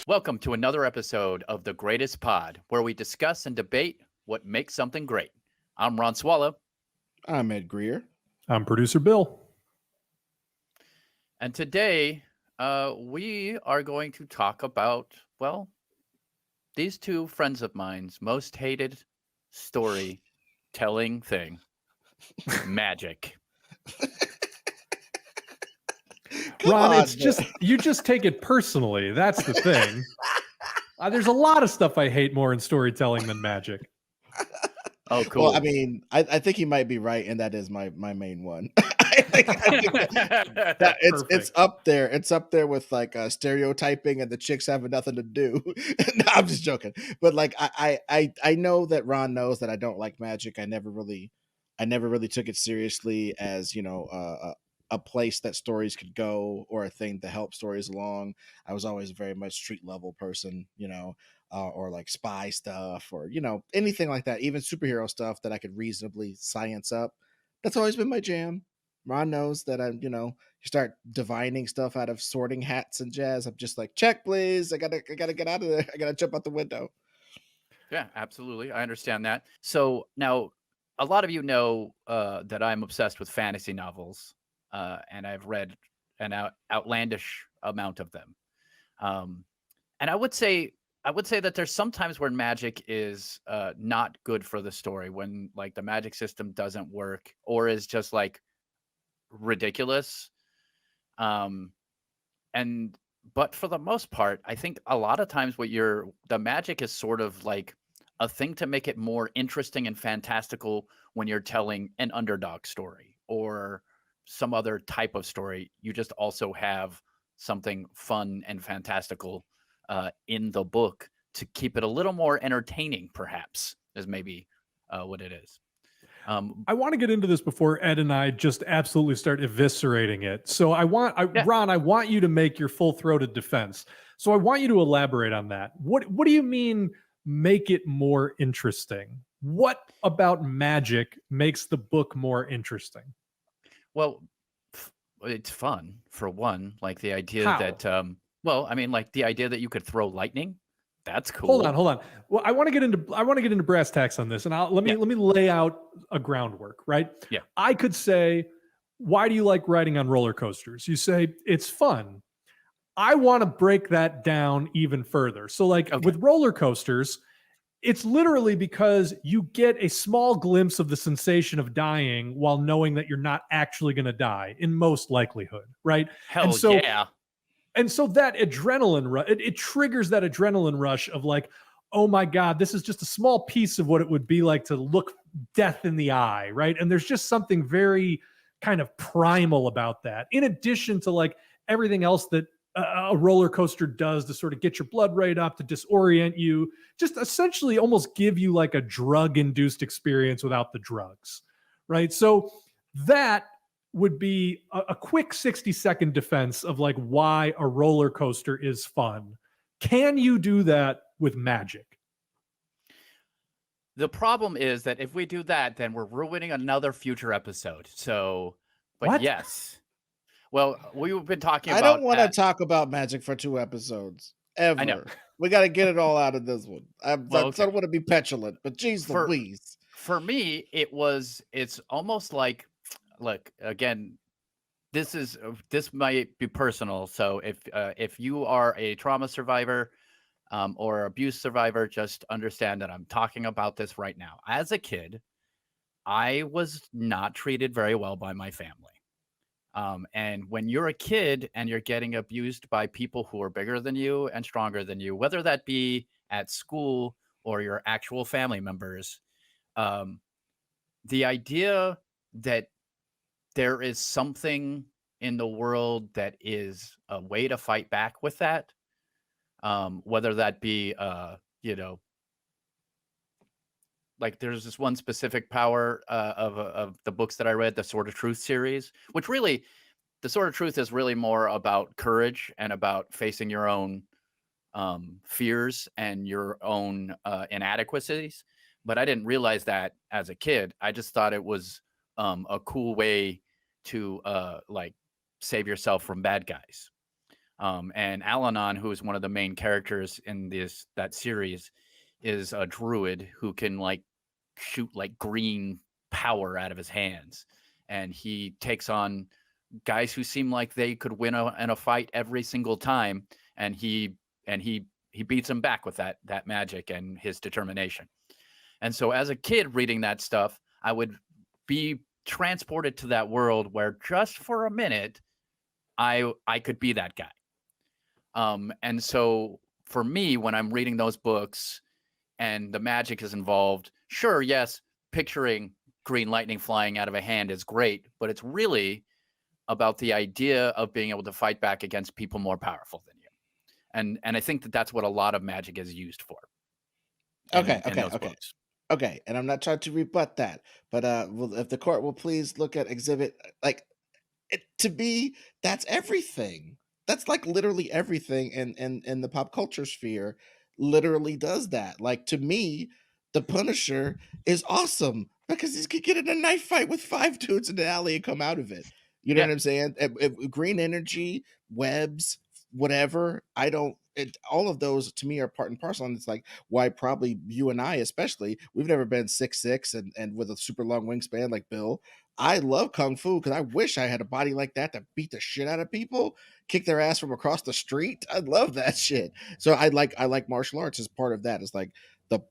Welcome to another episode of The Greatest Pod, where we discuss and debate what makes something great. I'm Ron Swallow, I'm Ed Greer. I'm producer Bill. and today we are going to talk about, well, these two friends of mine's most hated storytelling thing, magic. Ron, on, it's just you just take it personally. That's the thing. There's a lot of stuff I hate more in storytelling than magic. Oh, cool. Well, I mean, I think he might be right, and that is my main one. I think that it's up there. It's up there with like stereotyping and the chicks having nothing to do. No, I'm just joking. But like I know that Ron knows that I don't like magic. I never really took it seriously as a place that stories could go or a thing to help stories along. I was always a very much street level person, or like spy stuff or anything like that, even superhero stuff that I could reasonably science up. That's always been my jam. Ron knows that you start divining stuff out of sorting hats and jazz. I'm just like, check, please. I gotta get out of there. I gotta jump out the window. Yeah, absolutely. I understand that. So now, a lot of you know that I'm obsessed with fantasy novels, and I've read an outlandish amount of them. Um, and I would say that there's sometimes where magic is not good for the story when like the magic system doesn't work or is just like ridiculous. Um, and but for the most part, I think a lot of times the magic is sort of like a thing to make it more interesting and fantastical when you're telling an underdog story or some other type of story. You just also have something fun and fantastical in the book to keep it a little more entertaining, perhaps, is maybe what it is. I want to get into this before Ed and I just absolutely start eviscerating it. So Yeah. Ron, I want you to make your full-throated defense. So I want you to elaborate on that. What do you mean make it more interesting? What about magic makes the book more interesting? Well, it's fun for one. Like the idea How? that, well, I mean, like the idea that you could throw lightning. That's cool. Hold on. Well, I want to get into brass tacks on this, and let me lay out a groundwork. Right? Yeah. I could say, why do you like riding on roller coasters? You say it's fun. I want to break that down even further. So, like with roller coasters, it's literally because you get a small glimpse of the sensation of dying while knowing that you're not actually going to die in most likelihood, right? Hell yeah. And so that adrenaline rush, it triggers that adrenaline rush of like, oh my God, this is just a small piece of what it would be like to look death in the eye, right? And there's just something very kind of primal about that. In addition to like everything else that a roller coaster does to sort of get your blood rate up, to disorient you, just essentially almost give you like a drug-induced experience without the drugs, right? So that would be a quick 60-second defense of like why a roller coaster is fun. Can you do that with magic? The problem is that if we do that, then we're ruining another future episode. So, but What? yes. Well, we've been talking I about. don't want to talk about magic for 2 episodes ever. I know. We got to get it all out of this one. I Well, okay. don't want to be petulant, but geez Louise. For me, it's almost like, look, again, this might be personal. So if you are a trauma survivor or abuse survivor, just understand that I'm talking about this right now. As a kid, I was not treated very well by my family. And when you're a kid and you're getting abused by people who are bigger than you and stronger than you, whether that be at school or your actual family members, um, the idea that there is something in the world that is a way to fight back with that, whether that be, like there's this one specific power of the books that I read, the Sword of Truth series, which really, the Sword of Truth is really more about courage and about facing your own fears and your own inadequacies. But I didn't realize that as a kid. I just thought it was a cool way to like save yourself from bad guys. And Alanon, who is one of the main characters in that series, is a druid who can like shoot like green power out of his hands, and he takes on guys who seem like they could win in a fight every single time, and he beats them back with that magic and his determination. And so as a kid reading that stuff, I would be transported to that world where just for a minute I could be that guy. And so for me, when I'm reading those books and the magic is involved, sure, yes, picturing green lightning flying out of a hand is great, but it's really about the idea of being able to fight back against people more powerful than you. And I think that that's what a lot of magic is used for. Okay. Books. Okay, and I'm not trying to rebut that, but if the court will please look at exhibit, like, to me, that's everything. That's like literally everything in the pop culture sphere. Literally does that. Like, to me, the Punisher is awesome because he could get in a knife fight with 5 dudes in the alley and come out of it. You know what I'm saying? Green energy, webs, whatever. All of those to me are part and parcel, and it's like why probably you and I, especially, we've never been 6'6" and with a super long wingspan like Bill. I love kung fu because I wish I had a body like that to beat the shit out of people, kick their ass from across the street. I love that shit. So I like martial arts as part of that. It's like the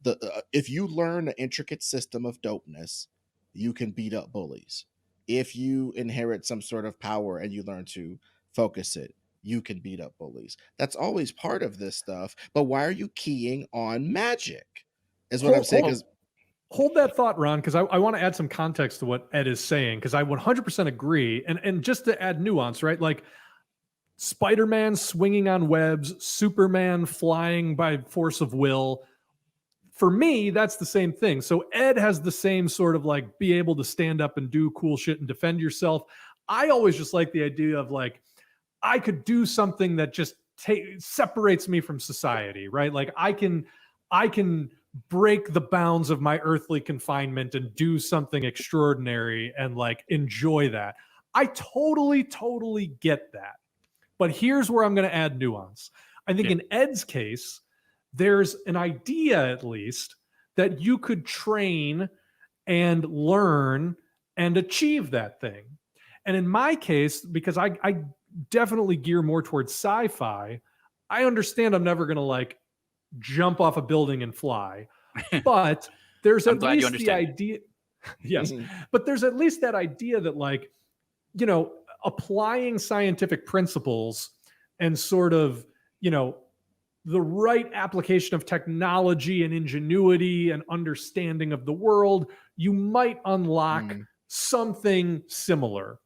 if you learn an intricate system of dopeness, you can beat up bullies. If you inherit some sort of power and you learn to focus it, you can beat up bullies. That's always part of this stuff. But why are you keying on magic? Is what I'm saying. Hold that thought, Ron, because I want to add some context to what Ed is saying, because I 100% agree. And just to add nuance, right? Like Spider-Man swinging on webs, Superman flying by force of will. For me, that's the same thing. So Ed has the same sort of like be able to stand up and do cool shit and defend yourself. I always just like the idea of like, I could do something that just separates me from society, right? Like I can break the bounds of my earthly confinement and do something extraordinary and like enjoy that. I totally get that. But here's where I'm going to add nuance. I think in Ed's case, there's an idea at least that you could train and learn and achieve that thing. And in my case, because I definitely gear more towards sci-fi, I understand I'm never going to like jump off a building and fly, but there's at least the idea. Yes. But there's at least that idea that like, you know, applying scientific principles and sort of, you know, the right application of technology and ingenuity and understanding of the world, you might unlock something similar.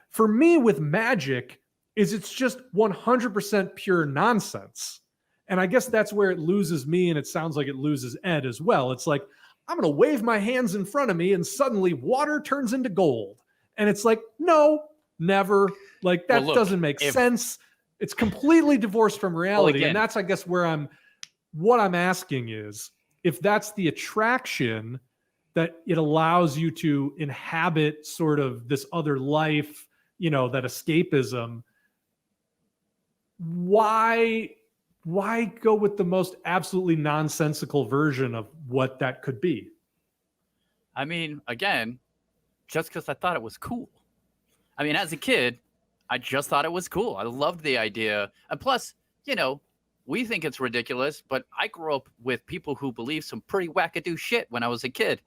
For me with magic is it's just 100% pure nonsense. And I guess that's where it loses me, and it sounds like it loses Ed as well. It's like, I'm going to wave my hands in front of me and suddenly water turns into gold. And it's like, no, never. Like that doesn't make sense. It's completely divorced from reality. And that's, I guess, what I'm asking is if that's the attraction that it allows you to inhabit sort of this other life, you know, that escapism, why go with the most absolutely nonsensical version of what that could be? I mean, again, just because I thought it was cool. I mean, as a kid, I just thought it was cool. I loved the idea. And plus, you know, we think it's ridiculous, but I grew up with people who believed some pretty wackadoo shit when I was a kid.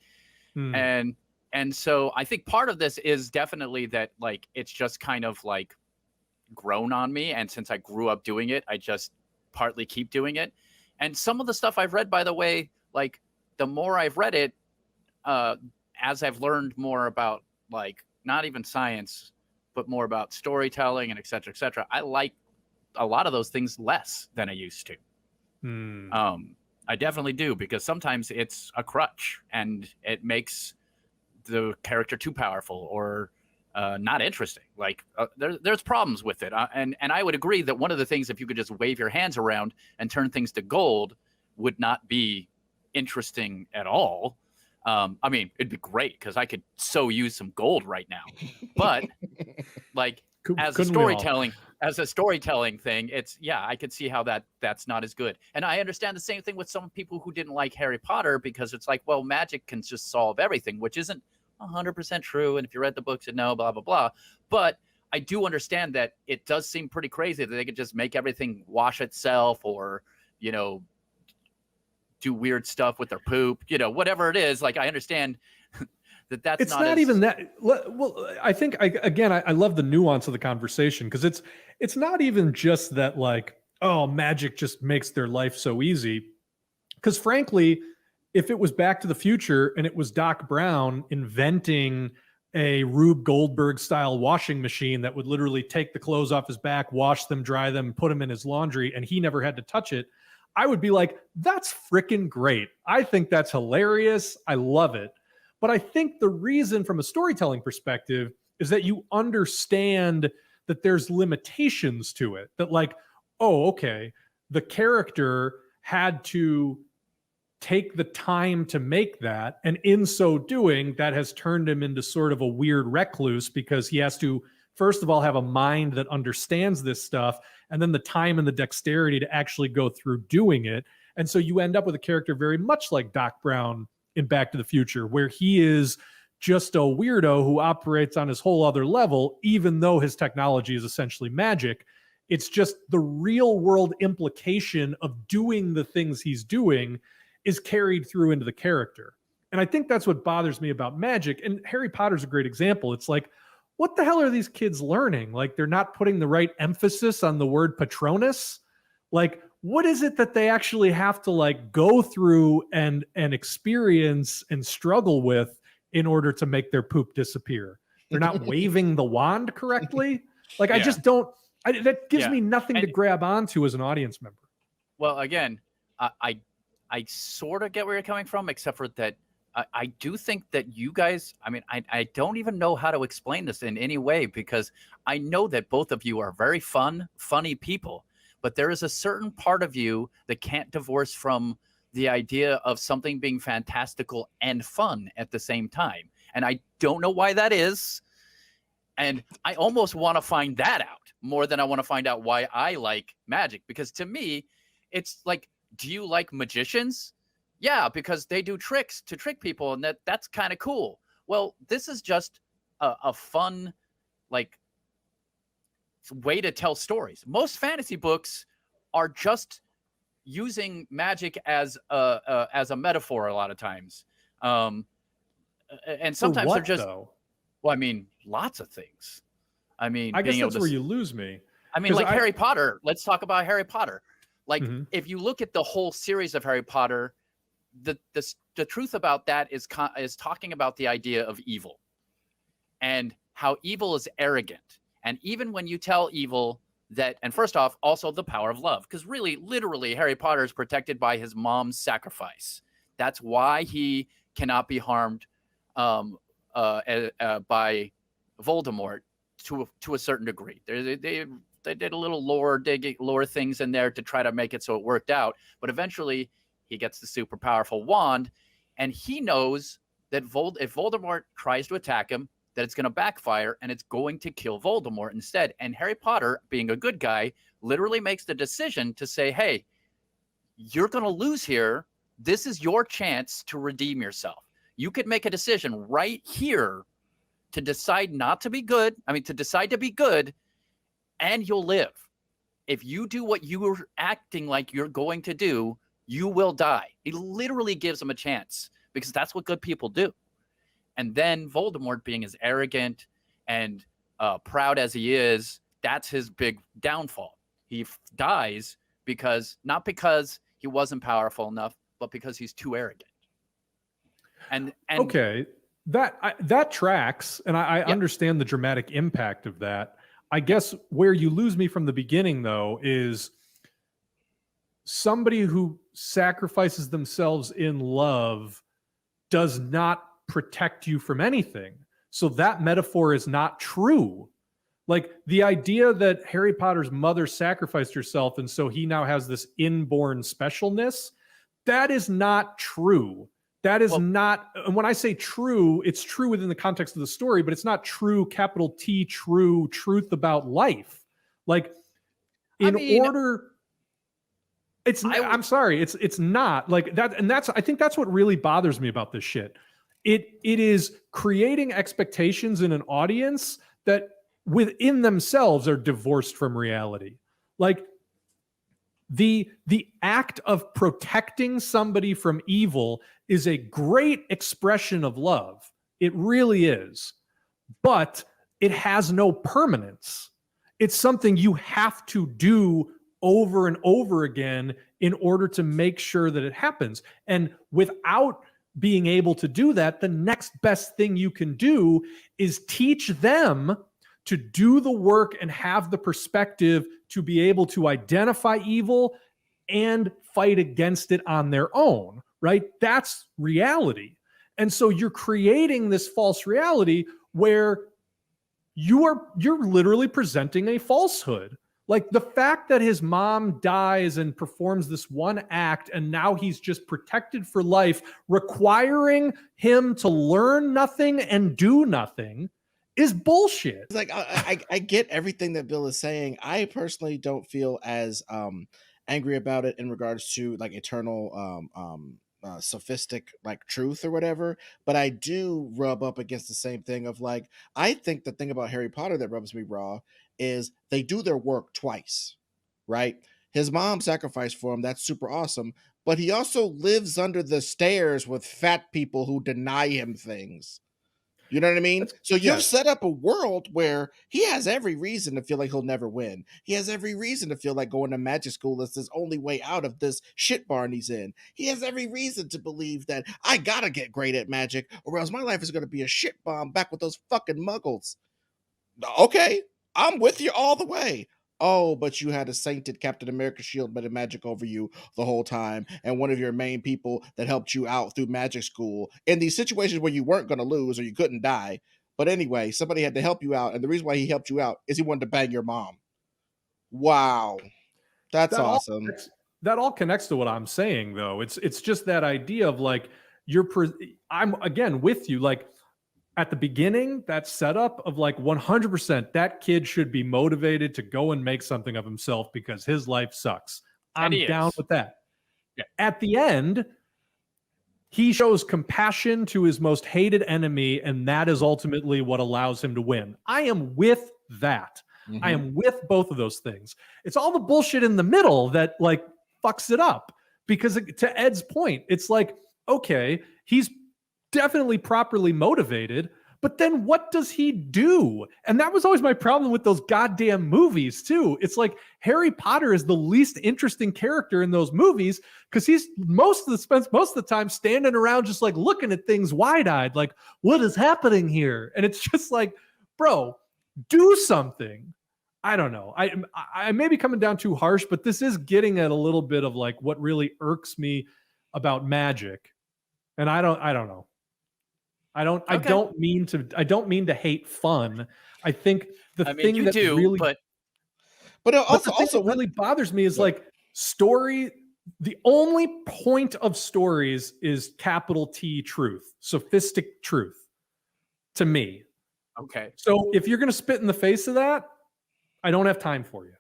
And so I think part of this is definitely that, like, it's just kind of like grown on me. And since I grew up doing it, I just partly keep doing it. And some of the stuff I've read, by the way, like the more I've read it, as I've learned more about like not even science, but more about storytelling and et cetera, I like a lot of those things less than I used to. I definitely do, because sometimes it's a crutch and it makes the character too powerful or not interesting. Like there's problems with it. And I would agree that one of the things, if you could just wave your hands around and turn things to gold, would not be interesting at all. I mean, it'd be great because I could so use some gold right now. But like as a storytelling thing, it's I could see how that's not as good. And I understand the same thing with some people who didn't like Harry Potter, because it's like, well, magic can just solve everything, which isn't 100% true. And if you read the books, you know, blah, blah, blah. But I do understand that it does seem pretty crazy that they could just make everything wash itself, or, you know, do weird stuff with their poop, you know, whatever it is. Like, I understand that's it's not even that. Well, I think I love the nuance of the conversation, because it's not even just that, like, oh, magic just makes their life so easy. Because frankly, if it was Back to the Future and it was Doc Brown inventing a Rube Goldberg style washing machine that would literally take the clothes off his back, wash them, dry them, put them in his laundry, and he never had to touch it, I would be like, that's freaking great. I think that's hilarious. I love it. But I think the reason from a storytelling perspective is that you understand that there's limitations to it. That, like, oh, okay, the character had to take the time to make that, and in so doing, that has turned him into sort of a weird recluse, because he has to, first of all, have a mind that understands this stuff, and then the time and the dexterity to actually go through doing it. And so you end up with a character very much like Doc Brown in Back to the Future, where he is just a weirdo who operates on his whole other level, even though his technology is essentially magic. It's just the real world implication of doing the things he's doing is carried through into the character. And I think that's what bothers me about magic. And Harry Potter's a great example. It's like, what the hell are these kids learning? Like, they're not putting the right emphasis on the word Patronus. Like, what is it that they actually have to, like, go through and experience and struggle with in order to make their poop disappear? They're not waving the wand correctly. Like, I just don't, that gives me nothing to grab onto as an audience member. Well, again, I sort of get where you're coming from, except for that I do think that you guys, I mean, I don't even know how to explain this in any way, because I know that both of you are very funny people, but there is a certain part of you that can't divorce from the idea of something being fantastical and fun at the same time. And I don't know why that is. And I almost want to find that out more than I want to find out why I like magic, because to me, it's like, do you like magicians? Yeah, because they do tricks to trick people, and that's kind of cool. Well, this is just a fun, like, way to tell stories. Most fantasy books are just using magic as a metaphor a lot of times, and sometimes they're just. Though? Well, I mean, lots of things. I mean, I guess that's where you lose me. I mean, like Harry Potter. Let's talk about Harry Potter. Like, if you look at the whole series of Harry Potter, the truth about that is talking about the idea of evil and how evil is arrogant. And even when you tell evil that, and first off, also the power of love, because really, literally, Harry Potter is protected by his mom's sacrifice. That's why he cannot be harmed by Voldemort to a certain degree. They did a little lore things in there to try to make it so it worked out. But eventually, he gets the super powerful wand, and he knows that if Voldemort tries to attack him, that it's going to backfire and it's going to kill Voldemort instead. And Harry Potter, being a good guy, literally makes the decision to say, hey, you're going to lose here. This is your chance to redeem yourself. You could make a decision right here to decide not to be good. I mean, to decide to be good, and you'll live. If you do what you were acting like you're going to do, you will die. He literally gives him a chance, because that's what good people do. And then Voldemort, being as arrogant and proud as he is, that's his big downfall. He dies not because he wasn't powerful enough, but because he's too arrogant. And okay, that tracks, and I understand the dramatic impact of that. I guess where you lose me from the beginning, though, is somebody who sacrifices themselves in love does not protect you from anything. So that metaphor is not true. Like, the idea that Harry Potter's mother sacrificed herself and so he now has this inborn specialness, that is not true. That is Well, not, and when I say true, it's true within the context of the story, but it's not true, capital T, true, truth about life. Like, I in mean, order, I would. I'm sorry, it's not like that. And I think that's what really bothers me about this shit. It is creating expectations in an audience that within themselves are divorced from reality. Like, the act of protecting somebody from evil is a great expression of love. It really is. But it has no permanence. It's something you have to do over and over again in order to make sure that it happens. And without being able to do that, the next best thing you can do is teach them to do the work and have the perspective to be able to identify evil and fight against it on their own, right? That's reality. And so you're creating this false reality where you're literally presenting a falsehood. Like, the fact that his mom dies and performs this one act and now he's just protected for life, requiring him to learn nothing and do nothing, is bullshit. It's like I get everything that Bill is saying. I personally don't feel as angry about it in regards to like eternal sophistic like truth or whatever, but I do rub up against the same thing of like, I think the thing about Harry Potter that rubs me raw is they do their work twice, right? His mom sacrificed for him, that's super awesome, but he also lives under the stairs with fat people who deny him things. You know what I mean? So you've Yes. set up a world where he has every reason to feel like he'll never win. He has every reason to feel like going to magic school is his only way out of this shit barn he's in. He has every reason to believe that I gotta get great at magic or else my life is gonna be a shit bomb back with those fucking muggles. Okay, I'm with you all the way. Oh, but you had a sainted Captain America shield made of magic over you the whole time, and one of your main people that helped you out through magic school in these situations where you weren't going to lose or you couldn't die. But anyway, somebody had to help you out, and the reason why he helped you out is he wanted to bang your mom. Wow, that's that all awesome. that all connects to what I'm saying, though. It's just that idea of like, I'm again with you. Like, at the beginning, that setup of like 100% that kid should be motivated to go and make something of himself because his life sucks. And I'm he down is. with that. Yeah. At the end, he shows compassion to his most hated enemy, and that is ultimately what allows him to win. I am with that. I am with both of those things. It's all the bullshit in the middle that like fucks it up. Because to Ed's point, it's like, okay, he's definitely properly motivated, but then what does he do? And that was always my problem with those goddamn movies too. It's like Harry Potter is the least interesting character in those movies because he's spends most of the time standing around just like looking at things wide-eyed, like, what is happening here? And it's just like, bro, do something. I don't know. I may be coming down too harsh, but this is getting at a little bit of like what really irks me about magic. And I don't know. I don't mean to hate fun. I think the thing you that do, really but that really bothers me is like story. The only point of stories is capital T truth, sophistic truth to me. okay. So if you're going to spit in the face of that, I don't have time for you.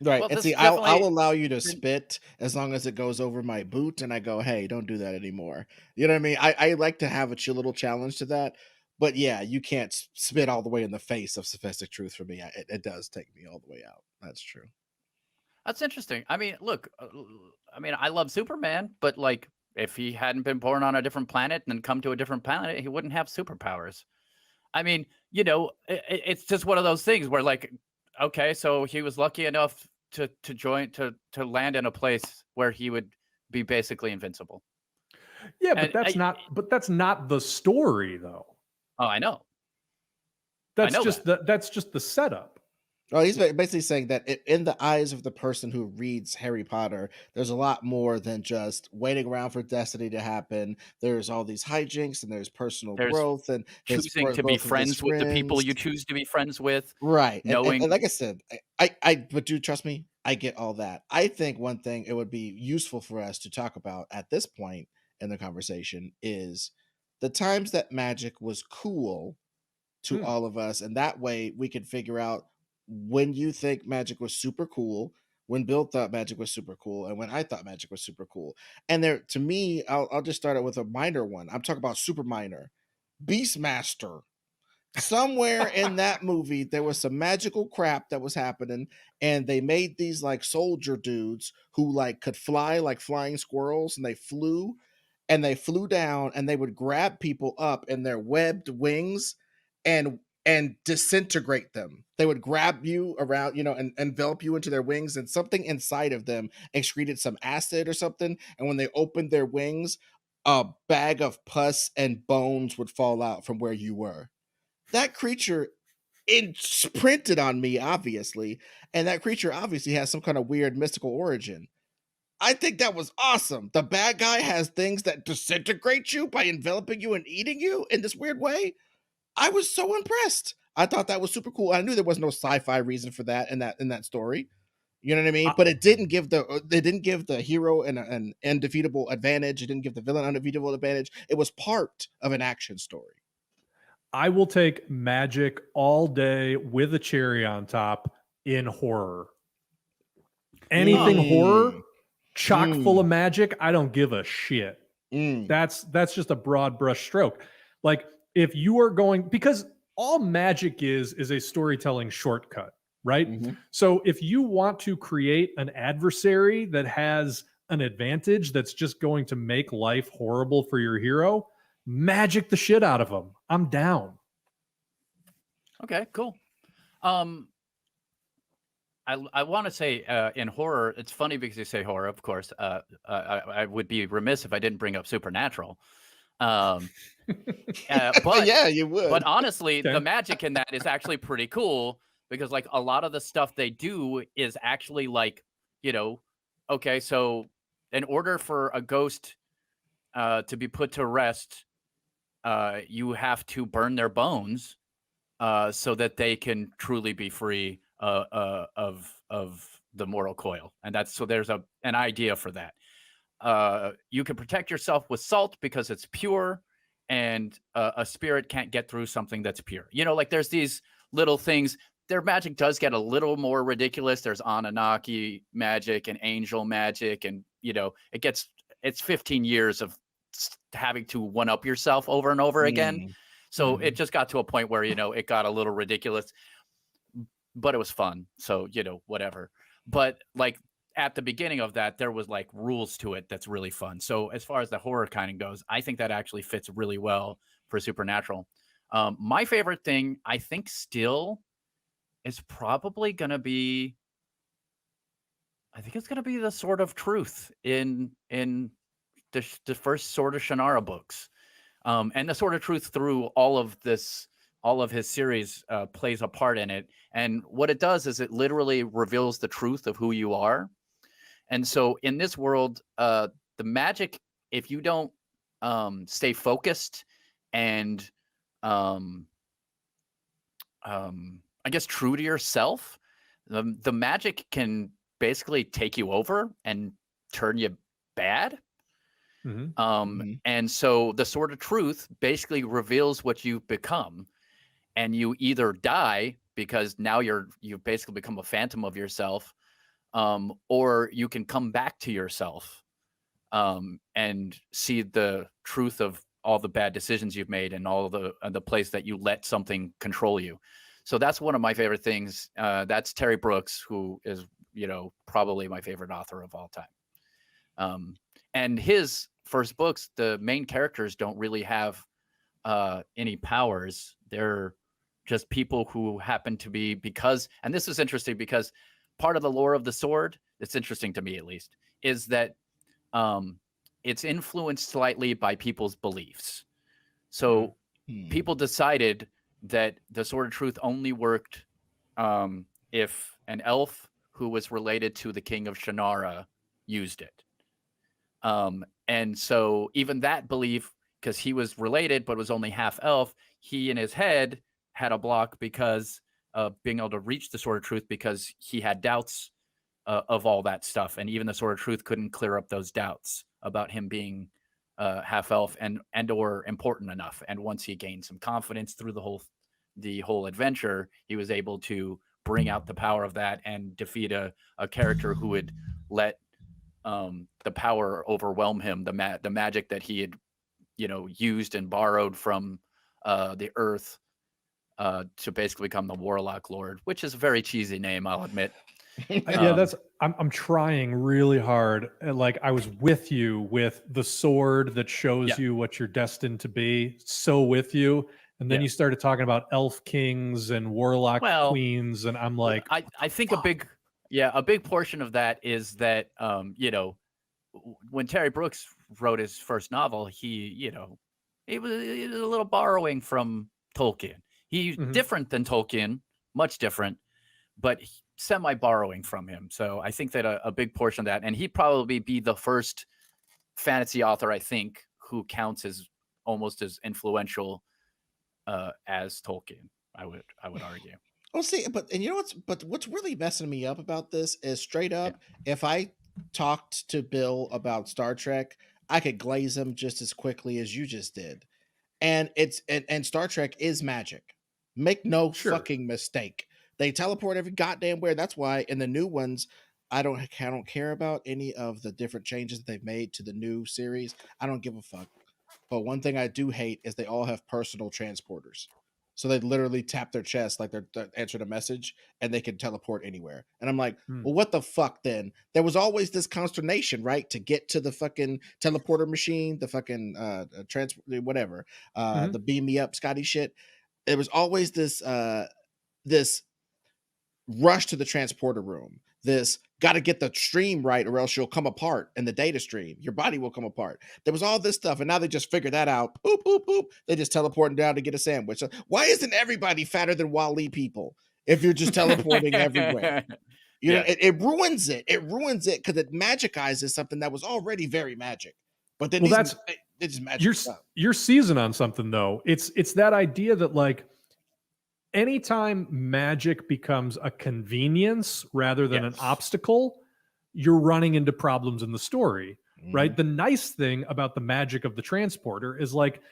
Right. Well, And this see, is I'll definitely allow you to spit as long as it goes over my boot and I go, hey, don't do that anymore. You know what I mean? I like to have a chill little challenge to that. But yeah, you can't spit all the way in the face of sophistic truth for me. It does take me all the way out. That's true. That's interesting. I mean, look, I mean, I love Superman, but like, if he hadn't been born on a different planet and then come to a different planet, he wouldn't have superpowers. I mean, it's just one of those things where like, okay, so he was lucky enough to land in a place where he would be basically invincible. Yeah, And but that's not the story though. oh, I know. That's know just that's just the setup. Well, he's basically saying that in the eyes of the person who reads Harry Potter, there's a lot more than just waiting around for destiny to happen. There's all these hijinks, and there's personal There's growth, and his choosing to be growth with his friends with the people friends. you choose to be friends with, Right. And knowing like I said, but do trust me, I get all that. I think one thing it would be useful for us to talk about at this point in the conversation is the times that magic was cool to all of us, and that way we could figure out when you think magic was super cool, when Bill thought magic was super cool, and when I thought magic was super cool. And there, to me, I'll just start it with a minor one. I'm talking about super minor. Beastmaster. Somewhere in that movie, there was some magical crap that was happening, and they made these like soldier dudes who like could fly like flying squirrels, and they flew down, and they would grab people up in their webbed wings and disintegrate them. They would grab you around, and envelop you into their wings, and something inside of them excreted some acid or something. And when they opened their wings, a bag of pus and bones would fall out from where you were. That creature imprinted on me, obviously, and that creature obviously has some kind of weird mystical origin. I think that was awesome. The bad guy has things that disintegrate you by enveloping you and eating you in this weird way. I was so impressed. I thought that was super cool. I knew there was no sci-fi reason for that in that story. You know what I mean? But it didn't give the hero an undefeatable advantage. It didn't give the villain an undefeatable advantage. It was part of an action story. I will take magic all day with a cherry on top in horror. Anything horror, chock full of magic, I don't give a shit. That's just a broad brush stroke. Like if you are going, because all magic is a storytelling shortcut, right? So if you want to create an adversary that has an advantage that's just going to make life horrible for your hero, magic the shit out of them. I'm down. Okay, cool. I want to say in horror, it's funny because you say horror, of course. I would be remiss if I didn't bring up Supernatural. But yeah, you would. But honestly, the magic in that is actually pretty cool because like a lot of the stuff they do is actually like, okay, so in order for a ghost to be put to rest, you have to burn their bones so that they can truly be free of the mortal coil. And that's so there's an idea for that. You can protect yourself with salt because it's pure, and a spirit can't get through something that's pure. Like there's these little things. Their magic does get a little more ridiculous. There's Anunnaki magic and angel magic, and it's 15 years of having to one up yourself over and over again. So it just got to a point where it got a little ridiculous, but it was fun. So whatever. But like at the beginning of that, there was like rules to it that's really fun. So as far as the horror kind of goes, I think that actually fits really well for Supernatural. My favorite thing, I think, still is probably going to be, I think it's going to be the Sword of Truth in the first Sword of Shannara books. And the Sword of Truth through all of his series plays a part in it. And what it does is it literally reveals the truth of who you are. And so in this world, the magic, if you don't stay focused and I guess true to yourself, the magic can basically take you over and turn you bad. And so the Sword of Truth basically reveals what you've become, and you either die because now you've basically become a phantom of yourself, or you can come back to yourself and see the truth of all the bad decisions you've made and all the place that you let something control you. So that's one of my favorite things. That's Terry Brooks, who is probably my favorite author of all time. And his first books, the main characters don't really have any powers. They're just people who happen to be and this is interesting because part of the lore of the sword, it's interesting to me at least, is that it's influenced slightly by people's beliefs. So people decided that the Sword of Truth only worked if an elf who was related to the king of Shannara used it. And so even that belief, because he was related but was only half elf, he in his head had a block because of being able to reach the Sword of Truth because he had doubts of all that stuff. And even the Sword of Truth couldn't clear up those doubts about him being half elf and or important enough. And once he gained some confidence through the whole adventure, he was able to bring out the power of that and defeat a character who would let the power overwhelm him, the magic that he had, used and borrowed from the earth to basically become the Warlock Lord, which is a very cheesy name, I'll admit. Yeah, I'm trying really hard. Like, I was with you with the sword that shows you what you're destined to be. So with you. And then you started talking about elf kings and warlock queens, and I'm like, I think a big portion of that is that when Terry Brooks wrote his first novel, he was a little borrowing from Tolkien. He's different than Tolkien, much different, but semi borrowing from him. So I think that a big portion of that, and he'd probably be the first fantasy author, I think, who counts as almost as influential as Tolkien. I would argue. Oh, see, what's really messing me up about this is straight up, if I talked to Bill about Star Trek, I could glaze him just as quickly as you just did. And and Star Trek is magic. Make no fucking mistake. They teleport every goddamn where. That's why in the new ones, I don't care about any of the different changes that they've made to the new series. I don't give a fuck. But one thing I do hate is they all have personal transporters. So they literally tap their chest like they're answering a message and they can teleport anywhere. And I'm like, well, what the fuck then? There was always this consternation, right? To get to the fucking teleporter machine, the fucking whatever, the beam me up Scotty shit. There was always this this rush to the transporter room. This got to get the stream right or else you'll come apart in the data stream. Your body will come apart. There was all this stuff, and now they just figured that out. Boop, boop, boop. They just teleporting down to get a sandwich. So why isn't everybody fatter than Wall-E people if you're just teleporting everywhere? You know, it ruins it. It ruins it because it magicizes something that was already very magic. But then it's just magic. You're seasoned on something, though. It's that idea that, like, anytime magic becomes a convenience rather than an obstacle, you're running into problems in the story, right? The nice thing about the magic of the transporter is, like,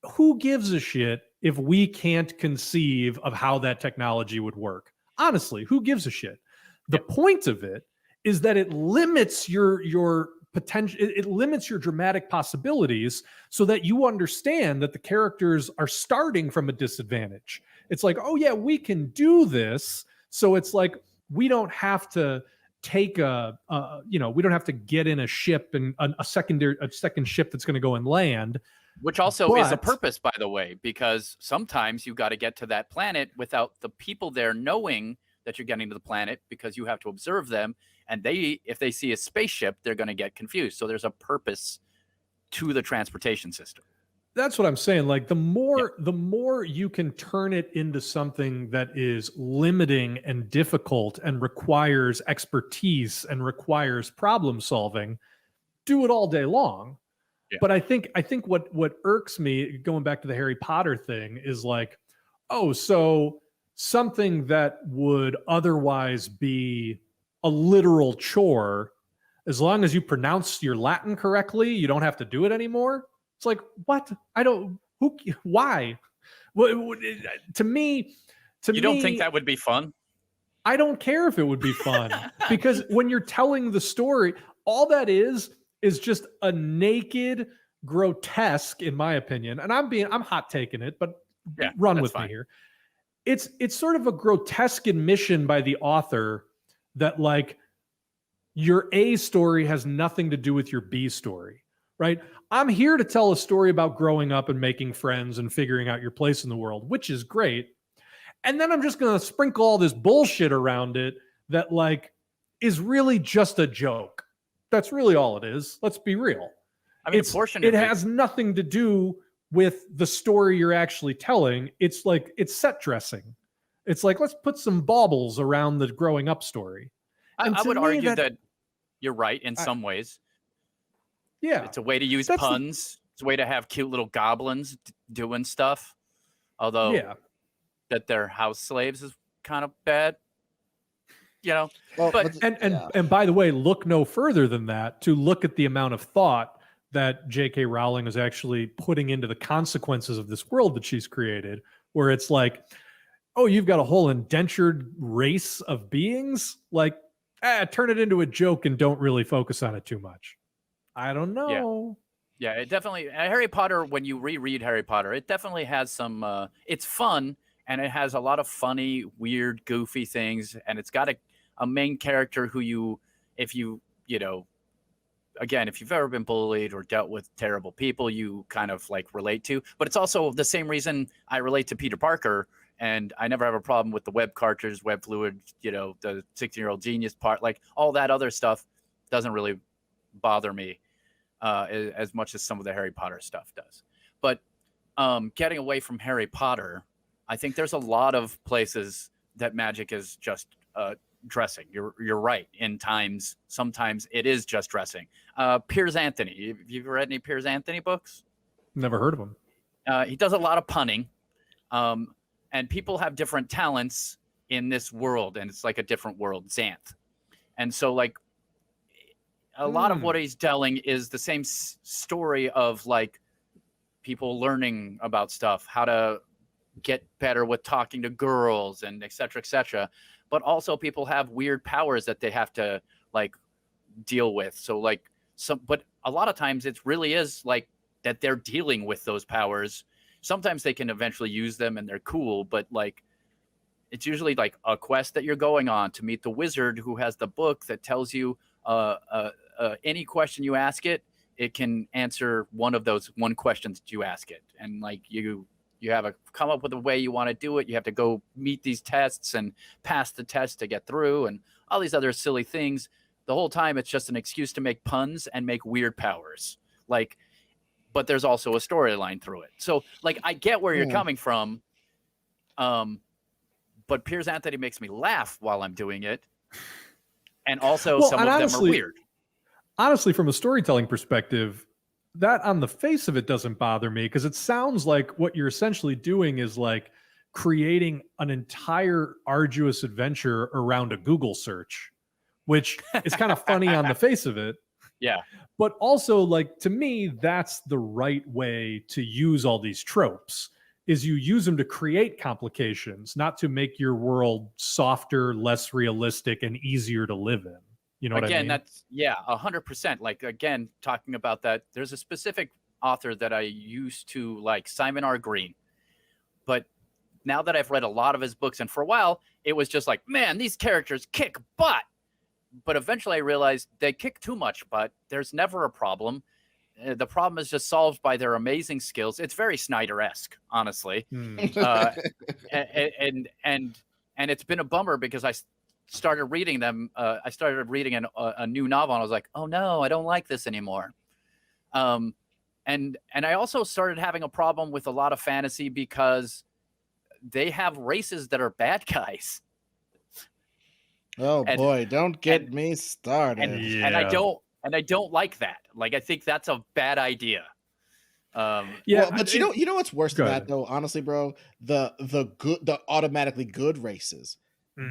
who gives a shit if we can't conceive of how that technology would work? Honestly, who gives a shit? The point of it is that it limits your potential, it limits your dramatic possibilities so that you understand that the characters are starting from a disadvantage. It's like, oh yeah, we can do this. So it's like, we don't have to take we don't have to get in a ship and a second ship that's going to go and land. Which also is a purpose, by the way, because sometimes you got to get to that planet without the people there knowing that you're getting to the planet, because you have to observe them. And if they see a spaceship, they're going to get confused. So there's a purpose to the transportation system. That's what I'm saying. Like, the more you can turn it into something that is limiting and difficult and requires expertise and requires problem solving, do it all day long. Yeah. But I think what irks me, going back to the Harry Potter thing, is like, oh, so something that would otherwise be a literal chore, as long as you pronounce your Latin correctly, you don't have to do it anymore. It's like, what? Why? Well, to me, you don't think that would be fun? I don't care if it would be fun because when you're telling the story, all that is just a naked grotesque, in my opinion. And I'm hot taking it, but run with me here. It's sort of a grotesque admission by the author that, like, your A story has nothing to do with your B story, right? I'm here to tell a story about growing up and making friends and figuring out your place in the world, which is great. And then I'm just going to sprinkle all this bullshit around it that, like, is really just a joke. That's really all it is. Let's be real. I mean, it has nothing to do with the story you're actually telling. It's like, it's set dressing. It's like, let's put some baubles around the growing up story. I would argue that you're right in some ways. Yeah. It's a way to use puns. It's a way to have cute little goblins doing stuff. Although that they're house slaves is kind of bad. You know, and by the way, look no further than that to look at the amount of thought that J.K. Rowling is actually putting into the consequences of this world that she's created, where it's like, oh, you've got a whole indentured race of beings? Like, turn it into a joke and don't really focus on it too much. I don't know. Yeah, it definitely Harry Potter, when you reread Harry Potter, it definitely has some it's fun, and it has a lot of funny, weird, goofy things, and it's got a main character who if you know, again, if you've ever been bullied or dealt with terrible people, you kind of like relate to. But it's also the same reason I relate to Peter Parker, and I never have a problem with the web cartridge, web fluid, you know, the 16-year-old genius part, like all that other stuff doesn't really bother me as much as some of the Harry Potter stuff does. But getting away from Harry Potter, I think there's a lot of places that magic is just dressing. You're right. Sometimes it is just dressing. Piers Anthony. Have you read any Piers Anthony books? Never heard of him. He does a lot of punning, and people have different talents in this world, and it's like a different world, Xanth. And so, like, a lot of what he's telling is the same story of like people learning about stuff, how to get better with talking to girls, and et cetera, et cetera. But also people have weird powers that they have to like deal with. So like but a lot of times it really is like that they're dealing with those powers. Sometimes they can eventually use them and they're cool, but like it's usually like a quest that you're going on to meet the wizard who has the book that tells you any question you ask it, it can answer one of those questions that you ask it. And like you have to come up with a way you want to do it. You have to go meet these tests and pass the test to get through, and all these other silly things. The whole time it's just an excuse to make puns and make weird powers. Like, but there's also a storyline through it. So like I get where you're coming from. But Piers Anthony makes me laugh while I'm doing it. And also some of them are weird. Honestly, from a storytelling perspective, that on the face of it doesn't bother me, because it sounds like what you're essentially doing is like creating an entire arduous adventure around a Google search, which is kind of funny on the face of it. Yeah. But also, like, to me, that's the right way to use all these tropes, is you use them to create complications, not to make your world softer, less realistic, and easier to live in. You know what I mean? That's 100%. Like, again, talking about that, there's a specific author that I used to like, Simon R. Green. But now that I've read a lot of his books, and for a while, it was just like, man, these characters kick butt. But eventually I realized they kick too much butt. There's never a problem. The problem is just solved by their amazing skills. It's very Snyder-esque, honestly. And it's been a bummer because I started reading them. I started reading a new novel, and I was like, oh no, I don't like this anymore. And I also started having a problem with a lot of fantasy because they have races that are bad guys. Oh boy, don't get me started. And I don't like that. Like, I think that's a bad idea. But you know what's worse than that though, honestly, bro? The automatically good races.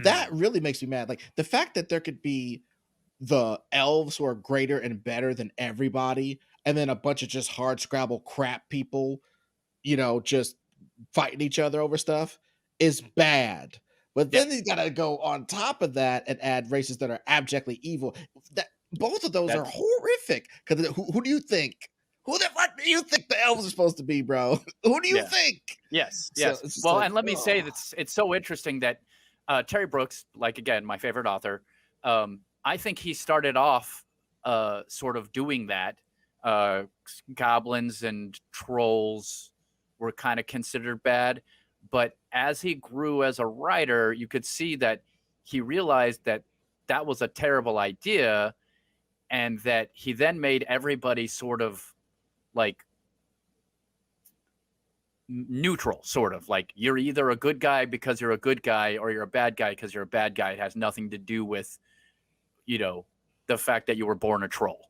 That really makes me mad. Like the fact that there could be the elves who are greater and better than everybody, and then a bunch of just hard scrabble crap people, you know, just fighting each other over stuff is bad. But then you gotta go on top of that and add races that are abjectly evil. That both of those are horrific. Because who do you think? Who the fuck do you think the elves are supposed to be, bro? Who do you think? Yes. Well, and let me say that it's so interesting that Terry Brooks, like, again, my favorite author, I think he started off sort of doing that. Goblins and trolls were kind of considered bad. But as he grew as a writer, you could see that he realized that that was a terrible idea, and that he then made everybody sort of like neutral, sort of like you're either a good guy because you're a good guy, or you're a bad guy because you're a bad guy. It has nothing to do with, you know, the fact that you were born a troll,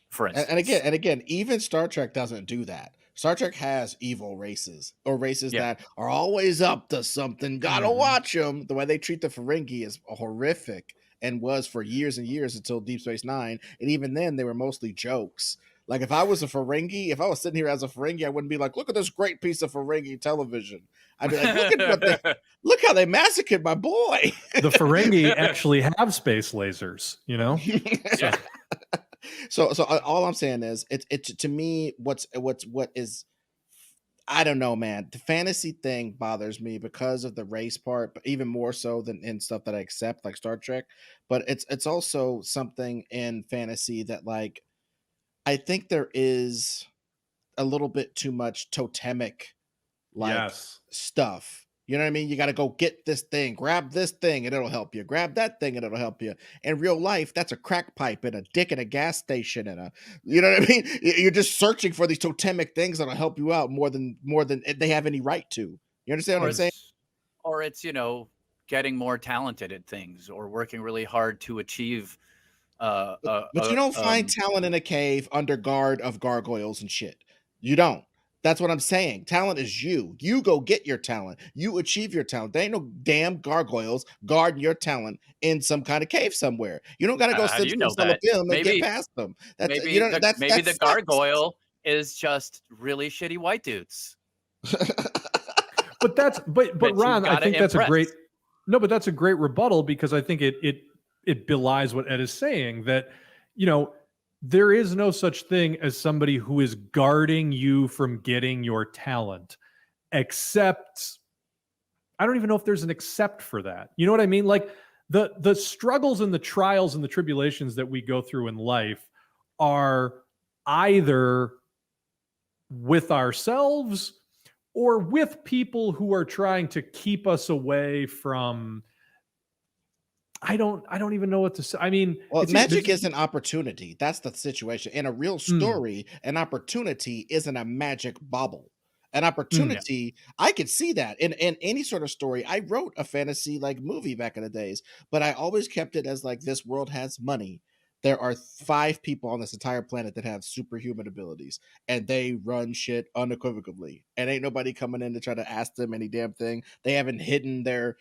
for instance. And again, even Star Trek doesn't do that. Star Trek has evil races, or races that are always up to something. Gotta watch them. The way they treat the Ferengi is horrific, and was for years and years until Deep Space Nine. And even then, they were mostly jokes. Like if I was a Ferengi, if I was sitting here as a Ferengi, I wouldn't be like, look at this great piece of Ferengi television. I'd be like, look how they massacred my boy. The Ferengi actually have space lasers, you know? So, Yeah. So all I'm saying is it to me what is, I don't know, man. The fantasy thing bothers me because of the race part, but even more so than in stuff that I accept, like Star Trek. But it's also something in fantasy that, like, I think there is a little bit too much totemic like yes. stuff. You know what I mean? You got to go get this thing, grab this thing, and it'll help you. Grab that thing, and it'll help you. In real life, that's a crack pipe and a dick in a gas station, and you know what I mean? You're just searching for these totemic things that'll help you out more than they have any right to. You understand what Or I'm saying? it's getting more talented at things or working really hard to achieve But you don't find talent in a cave under guard of gargoyles and shit. You don't. That's what I'm saying. Talent is you. You go get your talent. You achieve your talent. There ain't no damn gargoyles guarding your talent in some kind of cave somewhere. You don't got to go how do you know simsalabim that? and get Maybe past them. That's maybe you know the that's maybe that the sucks. gargoyle is just really shitty white dudes. But that Ron, I think that's a great impress. no, but that's a great rebuttal because I think it belies what Ed is saying, that there is no such thing as somebody who is guarding you from getting your talent, except I don't even know if there's an except for that. You know what I mean? Like the struggles and the trials and the tribulations that we go through in life are either with ourselves or with people who are trying to keep us away from, I don't even know what to say. I mean, Well, it's magic is an opportunity. That's the situation. In a real Mm, story, an opportunity isn't a magic bauble. An yeah. opportunity, I could see that in any sort of story. I wrote a fantasy like movie back in the days, but I always kept it as like this world has money. There are 5 people on this entire planet that have superhuman abilities, and they run shit unequivocally. And ain't nobody coming in to try to ask them any damn thing. They haven't hidden their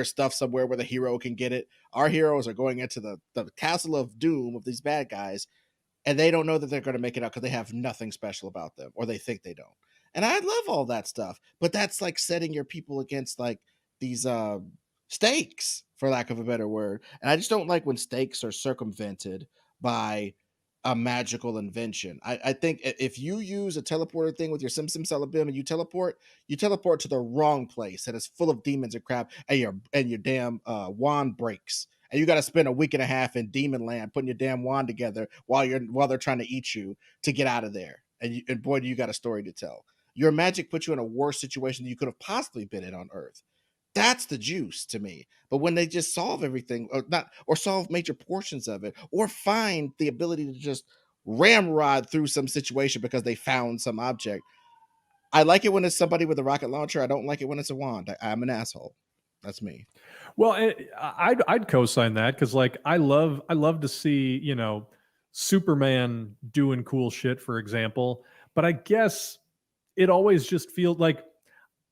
stuff somewhere where the hero can get it. Our heroes are going into the castle of doom of these bad guys, and they don't know that they're going to make it out because they have nothing special about them, or they think they don't. And I love all that stuff, but that's like setting your people against like these stakes, for lack of a better word. And I just don't like when stakes are circumvented by a magical invention. I think if you use a teleporter thing with your Sim Salabim and you teleport to the wrong place that is full of demons and crap, and your damn wand breaks. And you got to spend a week and a half in demon land putting your damn wand together while they're trying to eat you to get out of there. And boy, do you got a story to tell. Your magic puts you in a worse situation than you could have possibly been in on Earth. That's the juice to me. But when they just solve everything, or solve major portions of it, or find the ability to just ramrod through some situation because they found some object, I like it when it's somebody with a rocket launcher. I don't like it when it's a wand. I'm an asshole. That's me. Well, I'd co-sign that because like I love to see Superman doing cool shit, for example. But I guess it always just feels like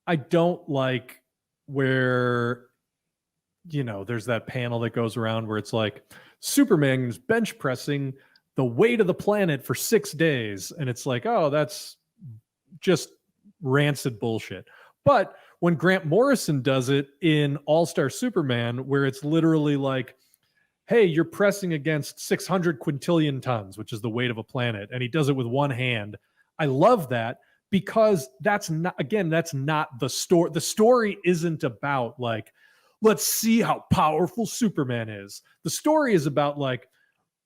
I don't like where there's that panel that goes around where it's like Superman's bench pressing the weight of the planet for 6 days, and it's like, oh, that's just rancid bullshit. But when Grant Morrison does it in All-Star Superman, where it's literally like, hey, you're pressing against 600 quintillion tons, which is the weight of a planet, and he does it with one hand. I love that because that's not the story. The story isn't about like, let's see how powerful Superman is. The story is about like,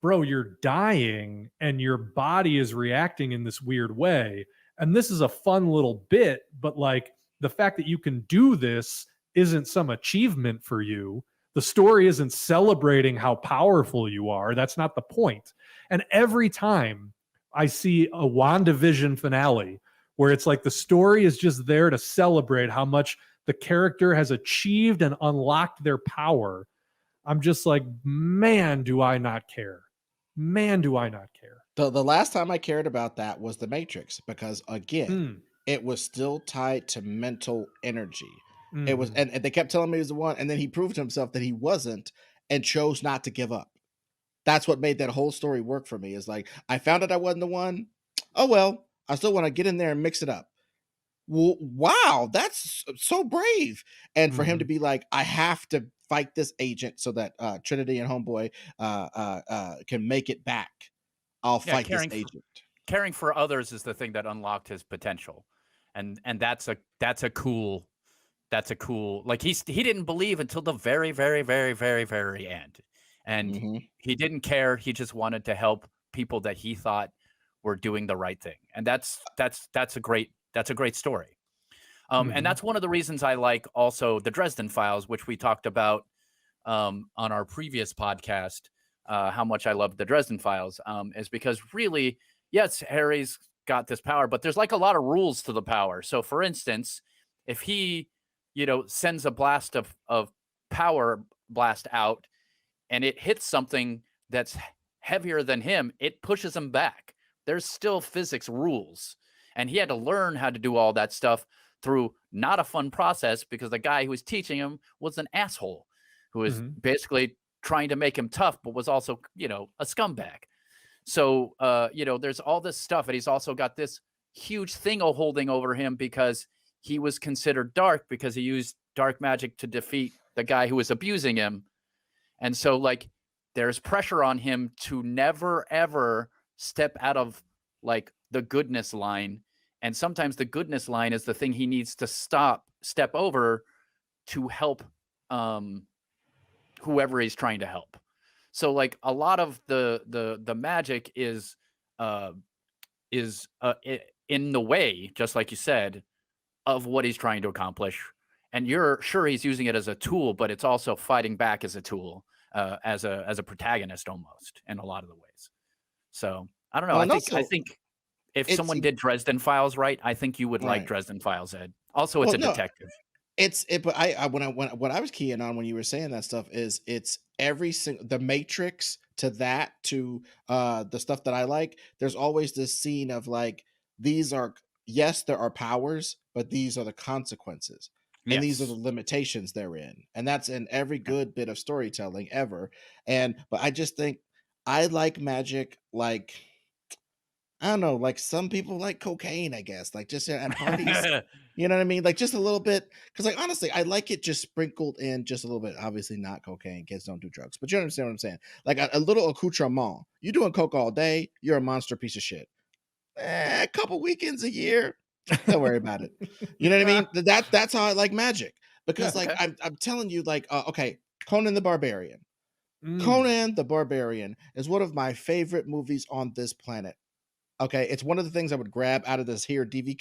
bro, you're dying and your body is reacting in this weird way. And this is a fun little bit, but like the fact that you can do this isn't some achievement for you. The story isn't celebrating how powerful you are. That's not the point. And every time I see a WandaVision finale where it's like the story is just there to celebrate how much the character has achieved and unlocked their power, I'm just like, man, do I not care. Man, do I not care. The last time I cared about that was The Matrix, because again, it was still tied to mental energy. It was, and they kept telling me he was the one, and then he proved to himself that he wasn't, and chose not to give up. That's what made that whole story work for me. Is like I found out I wasn't the one. Oh well, I still want to get in there and mix it up. Well, wow, that's so brave. And for him to Mhm. be like, I have to fight this agent so that Trinity and Homeboy can make it back. I'll Yeah, fight this agent. caring for others is the thing that unlocked his potential, and that's a cool, like, he didn't believe until the very, very, very, very, very end, and Hmm. he didn't care. He just wanted to help people that he thought were doing the right thing, and that's a great story. And Mhm. that's one of the reasons I like also the Dresden Files, which we talked about on our previous podcast. How much I love the Dresden Files is because really, yes, Harry's got this power, but there's like a lot of rules to the power. So, for instance, if he, sends a blast of power blast out and it hits something that's heavier than him, it pushes him back. There's still physics rules. And he had to learn how to do all that stuff through not a fun process because the guy who was teaching him was an asshole who was Mhm. basically trying to make him tough, but was also, a scumbag. So, there's all this stuff. And he's also got this huge thing holding over him because he was considered dark because he used dark magic to defeat the guy who was abusing him. And so, like, there's pressure on him to never ever step out of like the goodness line. And sometimes the goodness line is the thing he needs to step over to help um whoever he's trying to help. So like a lot of the magic uh in the way, just like you said, of what he's trying to accomplish. And you're sure he's using it as a tool, but it's also fighting back as a tool, as a protagonist almost in a lot of the ways. So I don't know. Well, I and think I also think if it's someone did Dresden Files right, I think you would like right. Dresden Files, Ed. Also, it's Well, a no, detective. but when what I was keying on when you were saying that stuff is it's every single the Matrix to that to the stuff that I like. There's always this scene of like these are yes there are powers, but these are the consequences, and these are the Yes. limitations therein, and that's in every Yeah. good bit of storytelling ever. And but I just think I like magic like I don't know, like some people like cocaine, I guess, like just at parties. You know what I mean? Like just a little bit. Cause like honestly, I like it just sprinkled in just a little bit. Obviously, not cocaine. Kids don't do drugs, but you understand what I'm saying? Like a little accoutrement. You doing coke all day, you're a monster piece of shit. A couple weekends a year, don't worry about it. You know what I mean? That's how I like magic. Because Yeah. like Okay. I'm telling you, like, okay, Conan the Barbarian. Mm. Conan the Barbarian is one of my favorite movies on this planet. Okay, it's one of the things I would grab out of this here DVD